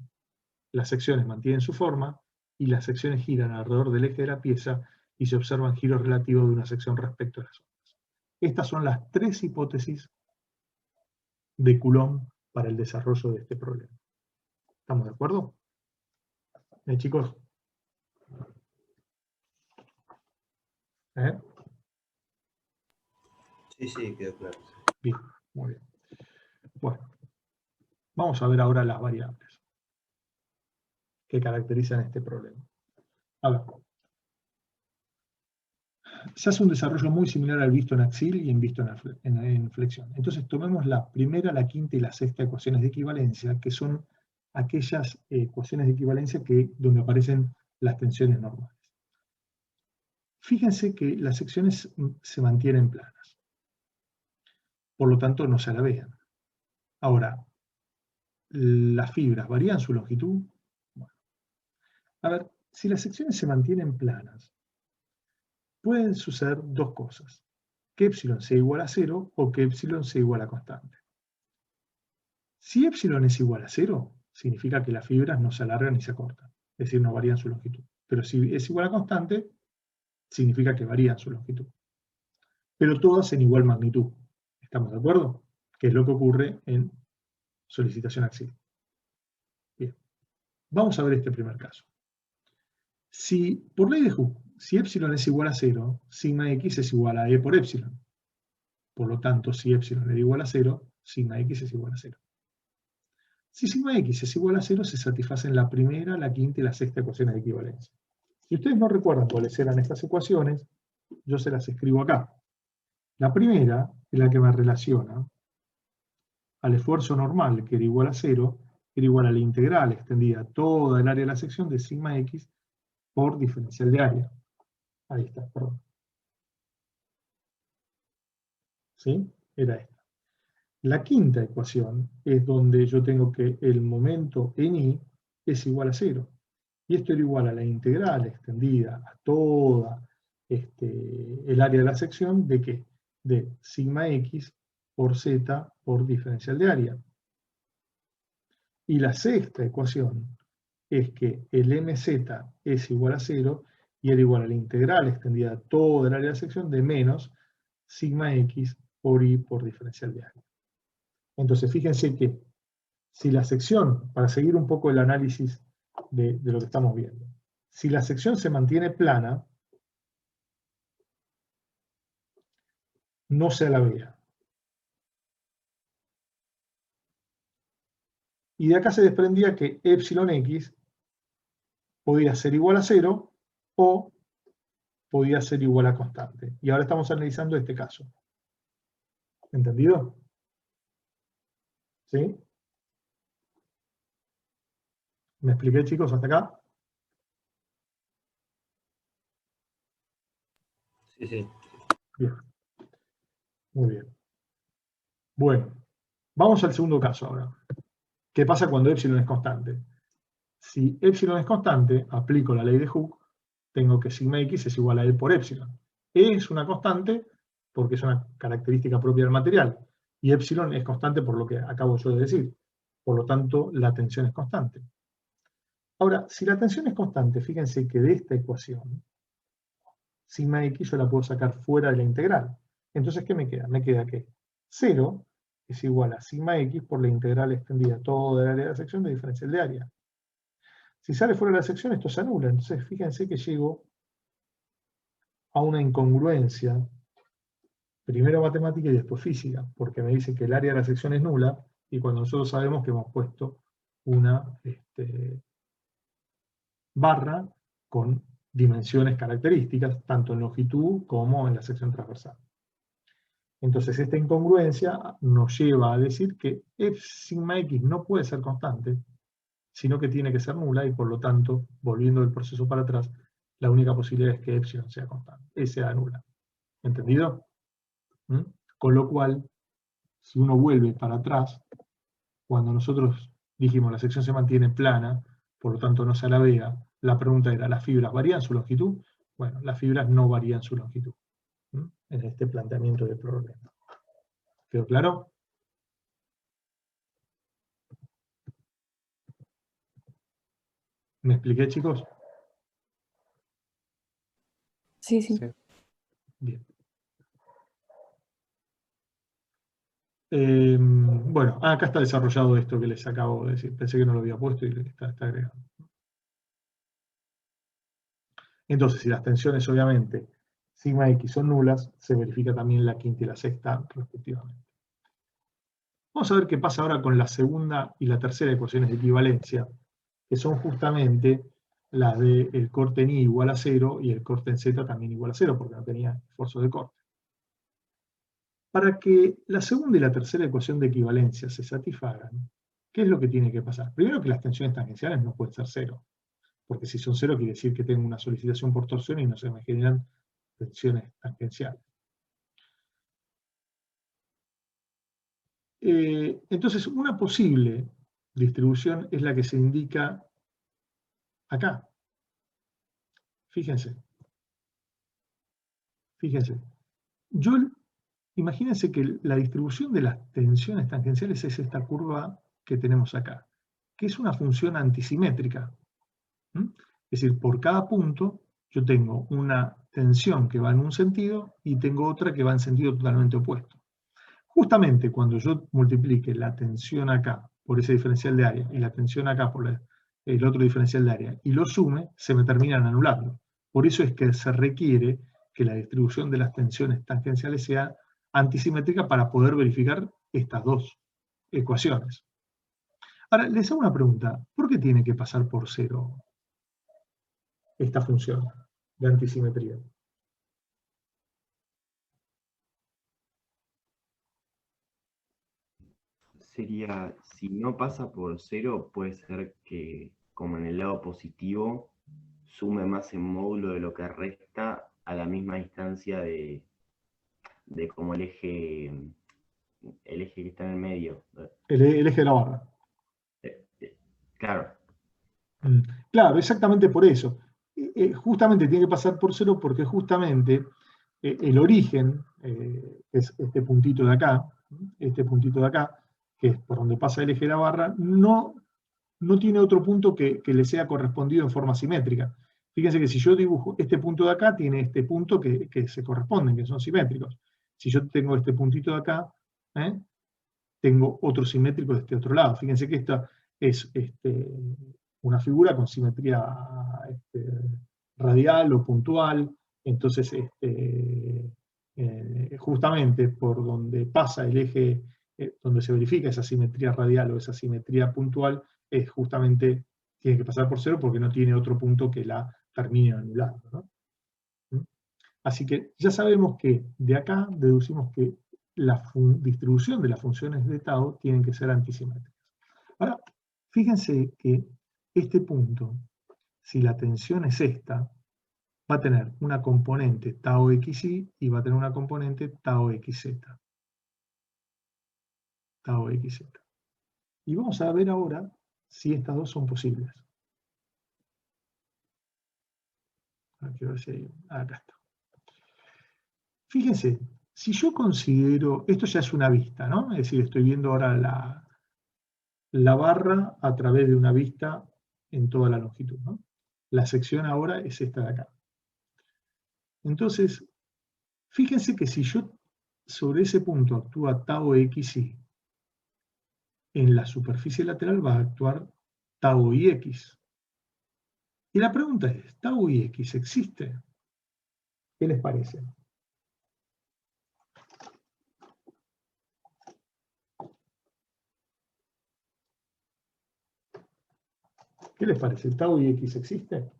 A: Las secciones mantienen su forma y las secciones giran alrededor del eje de la pieza y se observan giros relativos de una sección respecto a las otras. Estas son las tres hipótesis de Coulomb para el desarrollo de este problema. ¿Estamos de acuerdo? Chicos.
D: Sí, quedó claro.
A: Bien, muy bien. Bueno, vamos a ver ahora las variables. que caracterizan este problema. A ver. Se hace un desarrollo muy similar al visto en axil y visto en flexión. Entonces tomemos la primera, la quinta y la sexta ecuaciones de equivalencia, que son aquellas ecuaciones de equivalencia donde aparecen las tensiones normales. Fíjense que las secciones se mantienen planas. Por lo tanto, no se alabean. Ahora, ¿las fibras varían su longitud? Bueno. A ver, si las secciones se mantienen planas, pueden suceder dos cosas. Que epsilon sea igual a 0 o que epsilon sea igual a constante. Si epsilon es igual a 0, significa que las fibras no se alargan ni se acortan. Es decir, no varían su longitud. Pero si es igual a constante, significa que varían su longitud. Pero todas en igual magnitud. ¿Estamos de acuerdo? Que es lo que ocurre en solicitación axial. Bien. Vamos a ver este primer caso. Si, por ley de Hooke, si epsilon es igual a 0, sigma x es igual a e por epsilon. Por lo tanto, si epsilon es igual a 0, sigma x es igual a 0. Si sigma x es igual a 0, se satisfacen la primera, la quinta y la sexta ecuaciones de equivalencia. Si ustedes no recuerdan cuáles eran estas ecuaciones, yo se las escribo acá. La primera es la que me relaciona al esfuerzo normal, que era igual a 0, era igual a la integral extendida a toda el área de la sección de sigma x por diferencial de área. Ahí está, perdón. ¿Sí? Era esta. La quinta ecuación es donde yo tengo que el momento en I es igual a 0. Y esto era igual a la integral extendida a toda el área de la sección de ¿qué? De sigma x por z por diferencial de área. Y la sexta ecuación es que el mz es igual a 0 y era igual a la integral extendida a toda el área de la sección de menos sigma x por I por diferencial de área. Entonces, fíjense que si la sección, para seguir un poco el análisis de lo que estamos viendo, si la sección se mantiene plana, no se alabea. Y de acá se desprendía que epsilon x podía ser igual a 0 o podía ser igual a constante. Y ahora estamos analizando este caso. ¿Entendido? ¿Sí? ¿Me expliqué, chicos, hasta acá?
D: Sí, sí.
A: Bien. Muy bien. Bueno, vamos al segundo caso ahora. ¿Qué pasa cuando epsilon es constante? Si epsilon es constante, aplico la ley de Hooke, tengo que sigma x es igual a E por epsilon. E es una constante porque es una característica propia del material, y epsilon es constante por lo que acabo yo de decir. Por lo tanto, la tensión es constante. Ahora, si la tensión es constante, fíjense que de esta ecuación, sigma x yo la puedo sacar fuera de la integral. Entonces, ¿qué me queda? Me queda que 0 es igual a sigma x por la integral extendida a toda el área de la sección de diferencial de área. Si sale fuera de la sección, esto se anula. Entonces, fíjense que llego a una incongruencia, primero matemática y después física, porque me dice que el área de la sección es nula, y cuando nosotros sabemos que hemos puesto una barra con dimensiones características, tanto en longitud como en la sección transversal. Entonces, esta incongruencia nos lleva a decir que f sigma x no puede ser constante, sino que tiene que ser nula, y por lo tanto, volviendo el proceso para atrás, la única posibilidad es que epsilon sea constante, sea nula. ¿Entendido? ¿Mm? Con lo cual, si uno vuelve para atrás, cuando nosotros dijimos la sección se mantiene plana, por lo tanto no se alabea, la pregunta era, ¿las fibras varían su longitud? Bueno, las fibras no varían su longitud. ¿Mm? En este planteamiento del problema. ¿Quedó claro? ¿Me expliqué, chicos?
F: Sí, sí.
E: Sí.
A: Bien. Bueno, acá está desarrollado esto que les acabo de decir. Pensé que no lo había puesto y está agregado. Entonces, si las tensiones, obviamente, sigma x son nulas, se verifica también la quinta y la sexta, respectivamente. Vamos a ver qué pasa ahora con la segunda y la tercera ecuaciones de equivalencia, que son justamente las del corte en I igual a 0 y el corte en Z también igual a 0, porque no tenía esfuerzo de corte. Para que la segunda y la tercera ecuación de equivalencia se satisfagan, ¿qué es lo que tiene que pasar? Primero, que las tensiones tangenciales no pueden ser 0, porque si son 0 quiere decir que tengo una solicitación por torsión y no se me generan tensiones tangenciales. Entonces, una posible distribución es la que se indica acá. Fíjense. Fíjense. Imagínense que la distribución de las tensiones tangenciales es esta curva que tenemos acá, que es una función antisimétrica. Es decir, por cada punto yo tengo una tensión que va en un sentido y tengo otra que va en sentido totalmente opuesto. Justamente cuando yo multiplique la tensión acá por ese diferencial de área y la tensión acá por el otro diferencial de área y lo sume, se me terminan anulando. Por eso es que se requiere que la distribución de las tensiones tangenciales sea antisimétrica para poder verificar estas dos ecuaciones. Ahora, les hago una pregunta. ¿Por qué tiene que pasar por 0 esta función de antisimetría?
D: Sería, si no pasa por 0, puede ser que, como en el lado positivo, sume más en módulo de lo que resta a la misma distancia de como el eje que está en el medio.
A: El eje de la barra.
D: Claro.
A: Claro, exactamente por eso. Justamente tiene que pasar por 0 porque justamente el origen, es este puntito de acá, que es por donde pasa el eje de la barra, no tiene otro punto que le sea correspondido en forma simétrica. Fíjense que si yo dibujo este punto de acá, tiene este punto que se corresponden, que son simétricos. Si yo tengo este puntito de acá, tengo otro simétrico de este otro lado. Fíjense que esta es una figura con simetría radial o puntual. Entonces, justamente por donde pasa el eje, donde se verifica esa simetría radial o esa simetría puntual, es justamente, tiene que pasar por 0 porque no tiene otro punto que la termine anulando, ¿no? Así que ya sabemos que de acá deducimos que la distribución de las funciones de tau tienen que ser antisimétricas. Ahora, fíjense que este punto, si la tensión es esta, va a tener una componente tau xi y va a tener una componente tau xz. Tau xz. Y vamos a ver ahora si estas dos son posibles. Aquí, a ver si acá está. Fíjense, si yo considero, esto ya es una vista, ¿no? Es decir, estoy viendo ahora la barra a través de una vista en toda la longitud, ¿no? La sección ahora es esta de acá. Entonces, fíjense que si yo sobre ese punto actúa tau xi, en la superficie lateral va a actuar tau ix. Y la pregunta es, ¿tau ix existe? ¿Qué les parece? ¿Qué les parece? ¿Tau ix existe?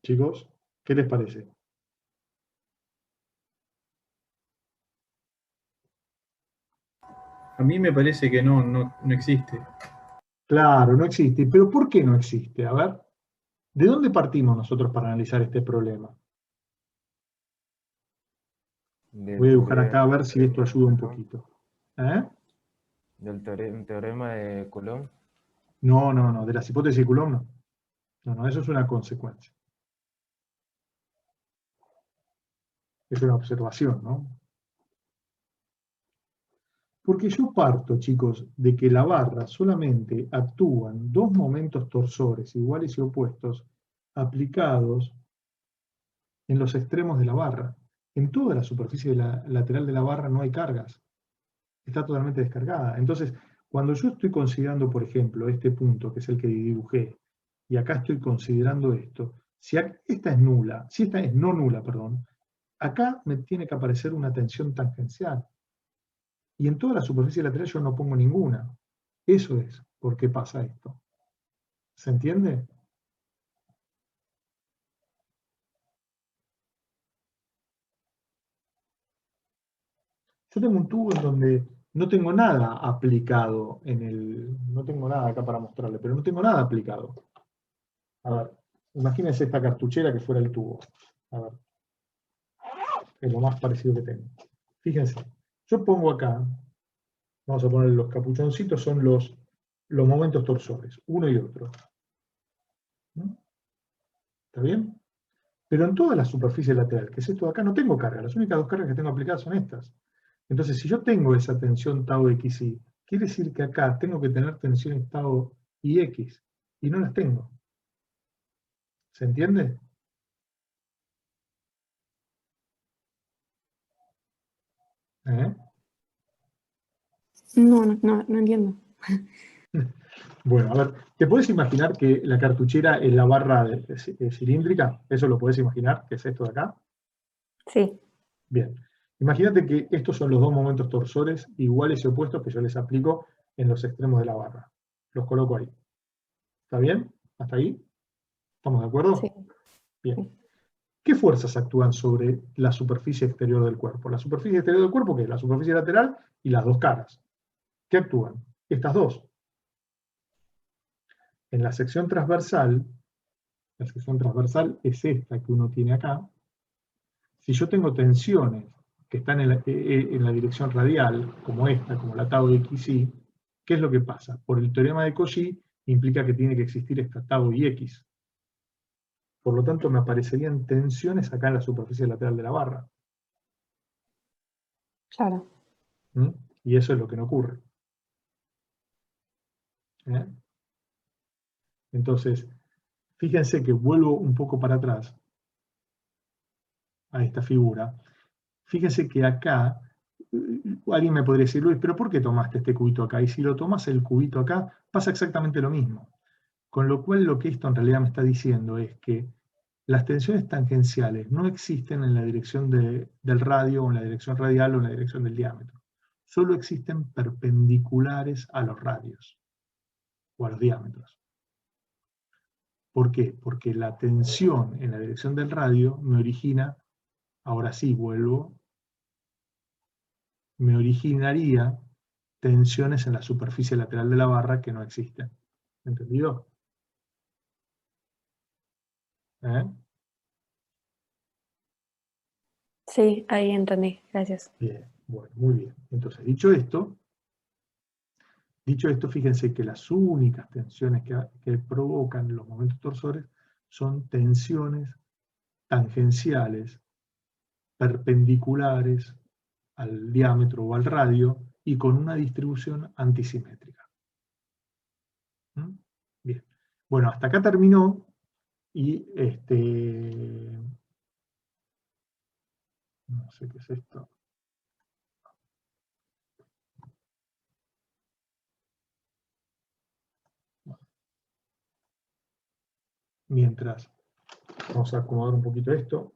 A: Chicos, ¿qué les parece?
G: A mí me parece que no existe.
A: Claro, no existe. ¿Pero por qué no existe? A ver, ¿de dónde partimos nosotros para analizar este problema? Voy a dibujar acá a ver si esto ayuda un poquito.
E: Del teorema de Coulomb.
A: No, de las hipótesis de Coulomb no. No, eso es una consecuencia. Es una observación, ¿no? Porque yo parto, chicos, de que la barra solamente actúan dos momentos torsores iguales y opuestos aplicados en los extremos de la barra. En toda la superficie lateral de la barra no hay cargas. Está totalmente descargada. Entonces, cuando yo estoy considerando, por ejemplo, este punto, que es el que dibujé, y acá estoy considerando esto, si esta es nula, si esta es no nula, perdón, acá me tiene que aparecer una tensión tangencial. Y en toda la superficie lateral yo no pongo ninguna. Eso es por qué pasa esto. ¿Se entiende? Yo tengo un tubo en donde no tengo nada aplicado no tengo nada acá para mostrarle, pero no tengo nada aplicado. A ver, imagínense esta cartuchera que fuera el tubo. A ver, es lo más parecido que tengo. Fíjense, yo pongo acá, vamos a poner los capuchoncitos, son los momentos torsores, uno y otro. ¿No? ¿Está bien? Pero en toda la superficie lateral, que es esto de acá, no tengo carga. Las únicas dos cargas que tengo aplicadas son estas. Entonces, si yo tengo esa tensión tau xy, quiere decir que acá tengo que tener tensiones tau y x, y no las tengo. ¿Se entiende?
F: No entiendo.
A: Bueno, a ver, ¿te puedes imaginar que la cartuchera es la barra cilíndrica? ¿Eso lo puedes imaginar? ¿Qué es esto de acá?
F: Sí.
A: Bien. Imagínate que estos son los dos momentos torsores iguales y opuestos que yo les aplico en los extremos de la barra. Los coloco ahí. ¿Está bien? ¿Hasta ahí? ¿Estamos de acuerdo?
F: Sí.
A: Bien. ¿Qué fuerzas actúan sobre la superficie exterior del cuerpo? La superficie exterior del cuerpo, ¿qué es? La superficie lateral y las dos caras. ¿Qué actúan? Estas dos. En la sección transversal es esta que uno tiene acá. Si yo tengo tensiones que están en la dirección radial, como esta, como la tau xy, ¿qué es lo que pasa? Por el teorema de Cauchy implica que tiene que existir esta tau y x. Por lo tanto, me aparecerían tensiones acá en la superficie lateral de la barra.
F: Claro.
A: Y eso es lo que no ocurre. Entonces, fíjense que vuelvo un poco para atrás a esta figura. Fíjense que acá, alguien me podría decir, Luis, ¿pero por qué tomaste este cubito acá? Y si lo tomas el cubito acá, pasa exactamente lo mismo. Con lo cual, lo que esto en realidad me está diciendo es que las tensiones tangenciales no existen en la dirección del radio, o en la dirección radial, o en la dirección del diámetro. Solo existen perpendiculares a los radios, o a los diámetros. ¿Por qué? Porque la tensión en la dirección del radio me origina, ahora sí vuelvo, me originaría tensiones en la superficie lateral de la barra que no existen. ¿Entendido?
F: Sí, ahí entendí. Gracias.
A: Bien, bueno, muy bien. Entonces, dicho esto, fíjense que las únicas tensiones que provocan los momentos torsores son tensiones tangenciales, perpendiculares al diámetro o al radio y con una distribución antisimétrica. Bien. Bueno, hasta acá terminó y no sé qué es esto. Mientras, vamos a acomodar un poquito esto.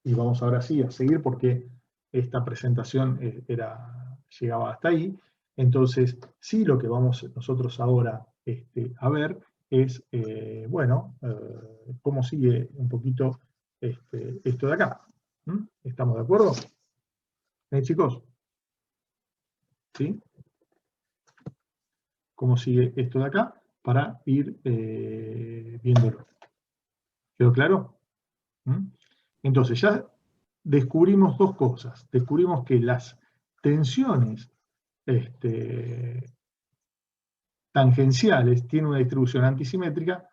A: Y vamos ahora sí a seguir porque esta presentación llegaba hasta ahí. Entonces, sí, lo que vamos nosotros ahora a ver es, bueno, cómo sigue un poquito esto de acá. ¿Mm? ¿Estamos de acuerdo? Chicos? ¿Sí? ¿Cómo sigue esto de acá? Para ir viéndolo. ¿Quedó claro? ¿Mm? Entonces ya descubrimos dos cosas. Descubrimos que las tensiones tangenciales tienen una distribución antisimétrica.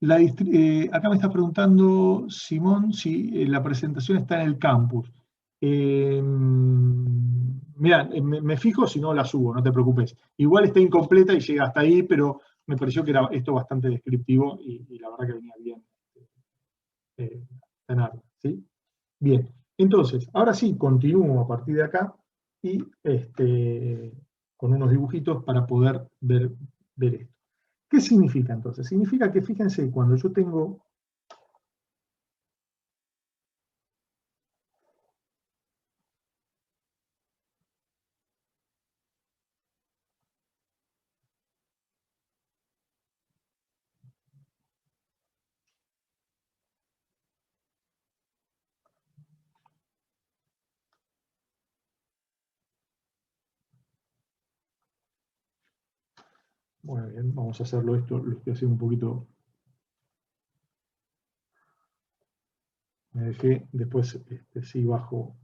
A: Acá me está preguntando Simón si la presentación está en el campus. Mirá, me fijo si no la subo, no te preocupes. Igual está incompleta y llega hasta ahí, pero me pareció que era esto bastante descriptivo y la verdad que venía bien tenerlo, ¿sí? Bien, entonces, ahora sí, continúo a partir de acá y con unos dibujitos para poder ver esto. ¿Qué significa entonces? Significa que, fíjense, cuando yo tengo bueno, bien, vamos a hacerlo esto, lo estoy haciendo un poquito. Me dejé, después sí bajo.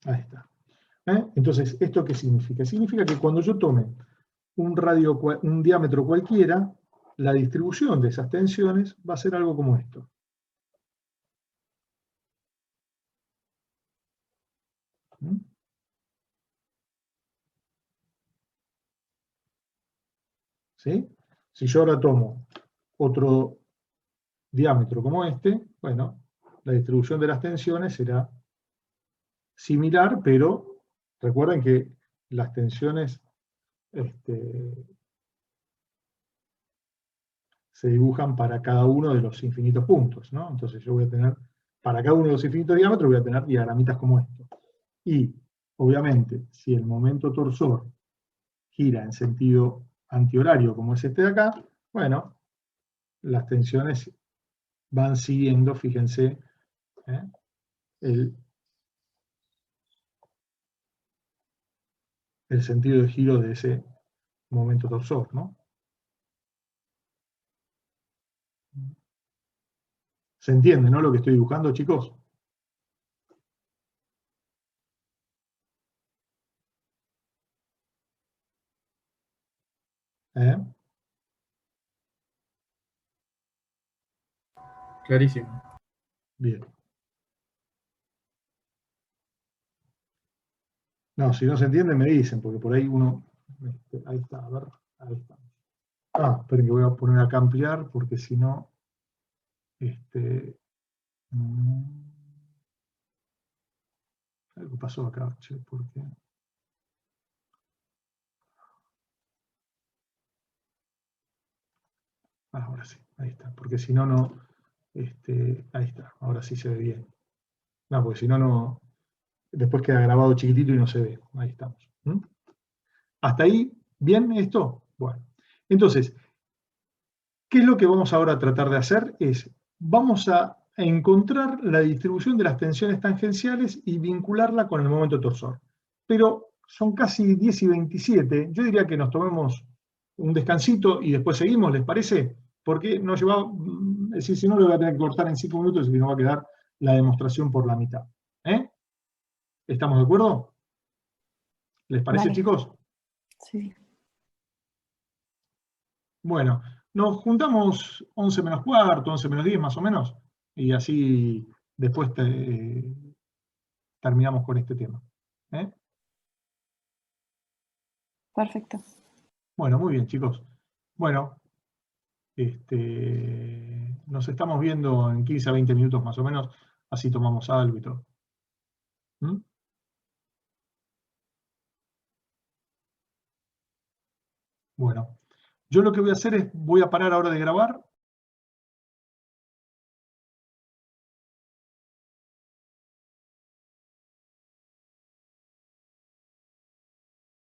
A: Ahí está. Entonces, ¿esto qué significa? Significa que cuando yo tome un diámetro cualquiera, la distribución de esas tensiones va a ser algo como esto. ¿Mm? ¿Sí? Si yo ahora tomo otro diámetro como este, bueno, la distribución de las tensiones será similar, pero recuerden que las tensiones se dibujan para cada uno de los infinitos puntos, ¿no? Entonces yo voy a tener, para cada uno de los infinitos diámetros, voy a tener diagramitas como esto. Y, obviamente, si el momento torsor gira en sentido antihorario, como es este de acá, bueno, las tensiones van siguiendo, fíjense, el sentido de giro de ese momento torsor, ¿no? ¿Se entiende, no, lo que estoy dibujando, chicos?
G: Clarísimo.
A: Bien. No, si no se entiende me dicen, porque por ahí uno... ahí está, a ver, ahí está. Esperen que voy a poner acá ampliar, porque si no... algo pasó acá, che, porque... ahora sí, ahí está, porque si no, no... ahí está, ahora sí se ve bien. No, porque si no, no... después queda grabado chiquitito y no se ve. Ahí estamos. ¿Hasta ahí bien esto? Bueno, entonces, ¿qué es lo que vamos ahora a tratar de hacer? Vamos a encontrar la distribución de las tensiones tangenciales y vincularla con el momento torsor. Pero son casi 10 y 27. Yo diría que nos tomemos un descansito y después seguimos, ¿les parece? Porque nos lleva, es decir, si no lo voy a tener que cortar en 5 minutos y nos va a quedar la demostración por la mitad. ¿Estamos de acuerdo? ¿Les parece,
F: Vale.
A: chicos?
F: Sí.
A: Bueno, nos juntamos 11 menos cuarto, 11 menos 10 más o menos, y así después terminamos con este tema.
F: Perfecto.
A: Bueno, muy bien, chicos. Bueno, nos estamos viendo en 15 a 20 minutos más o menos, así tomamos algo y todo. Bueno, yo lo que voy a hacer es, voy a parar ahora de grabar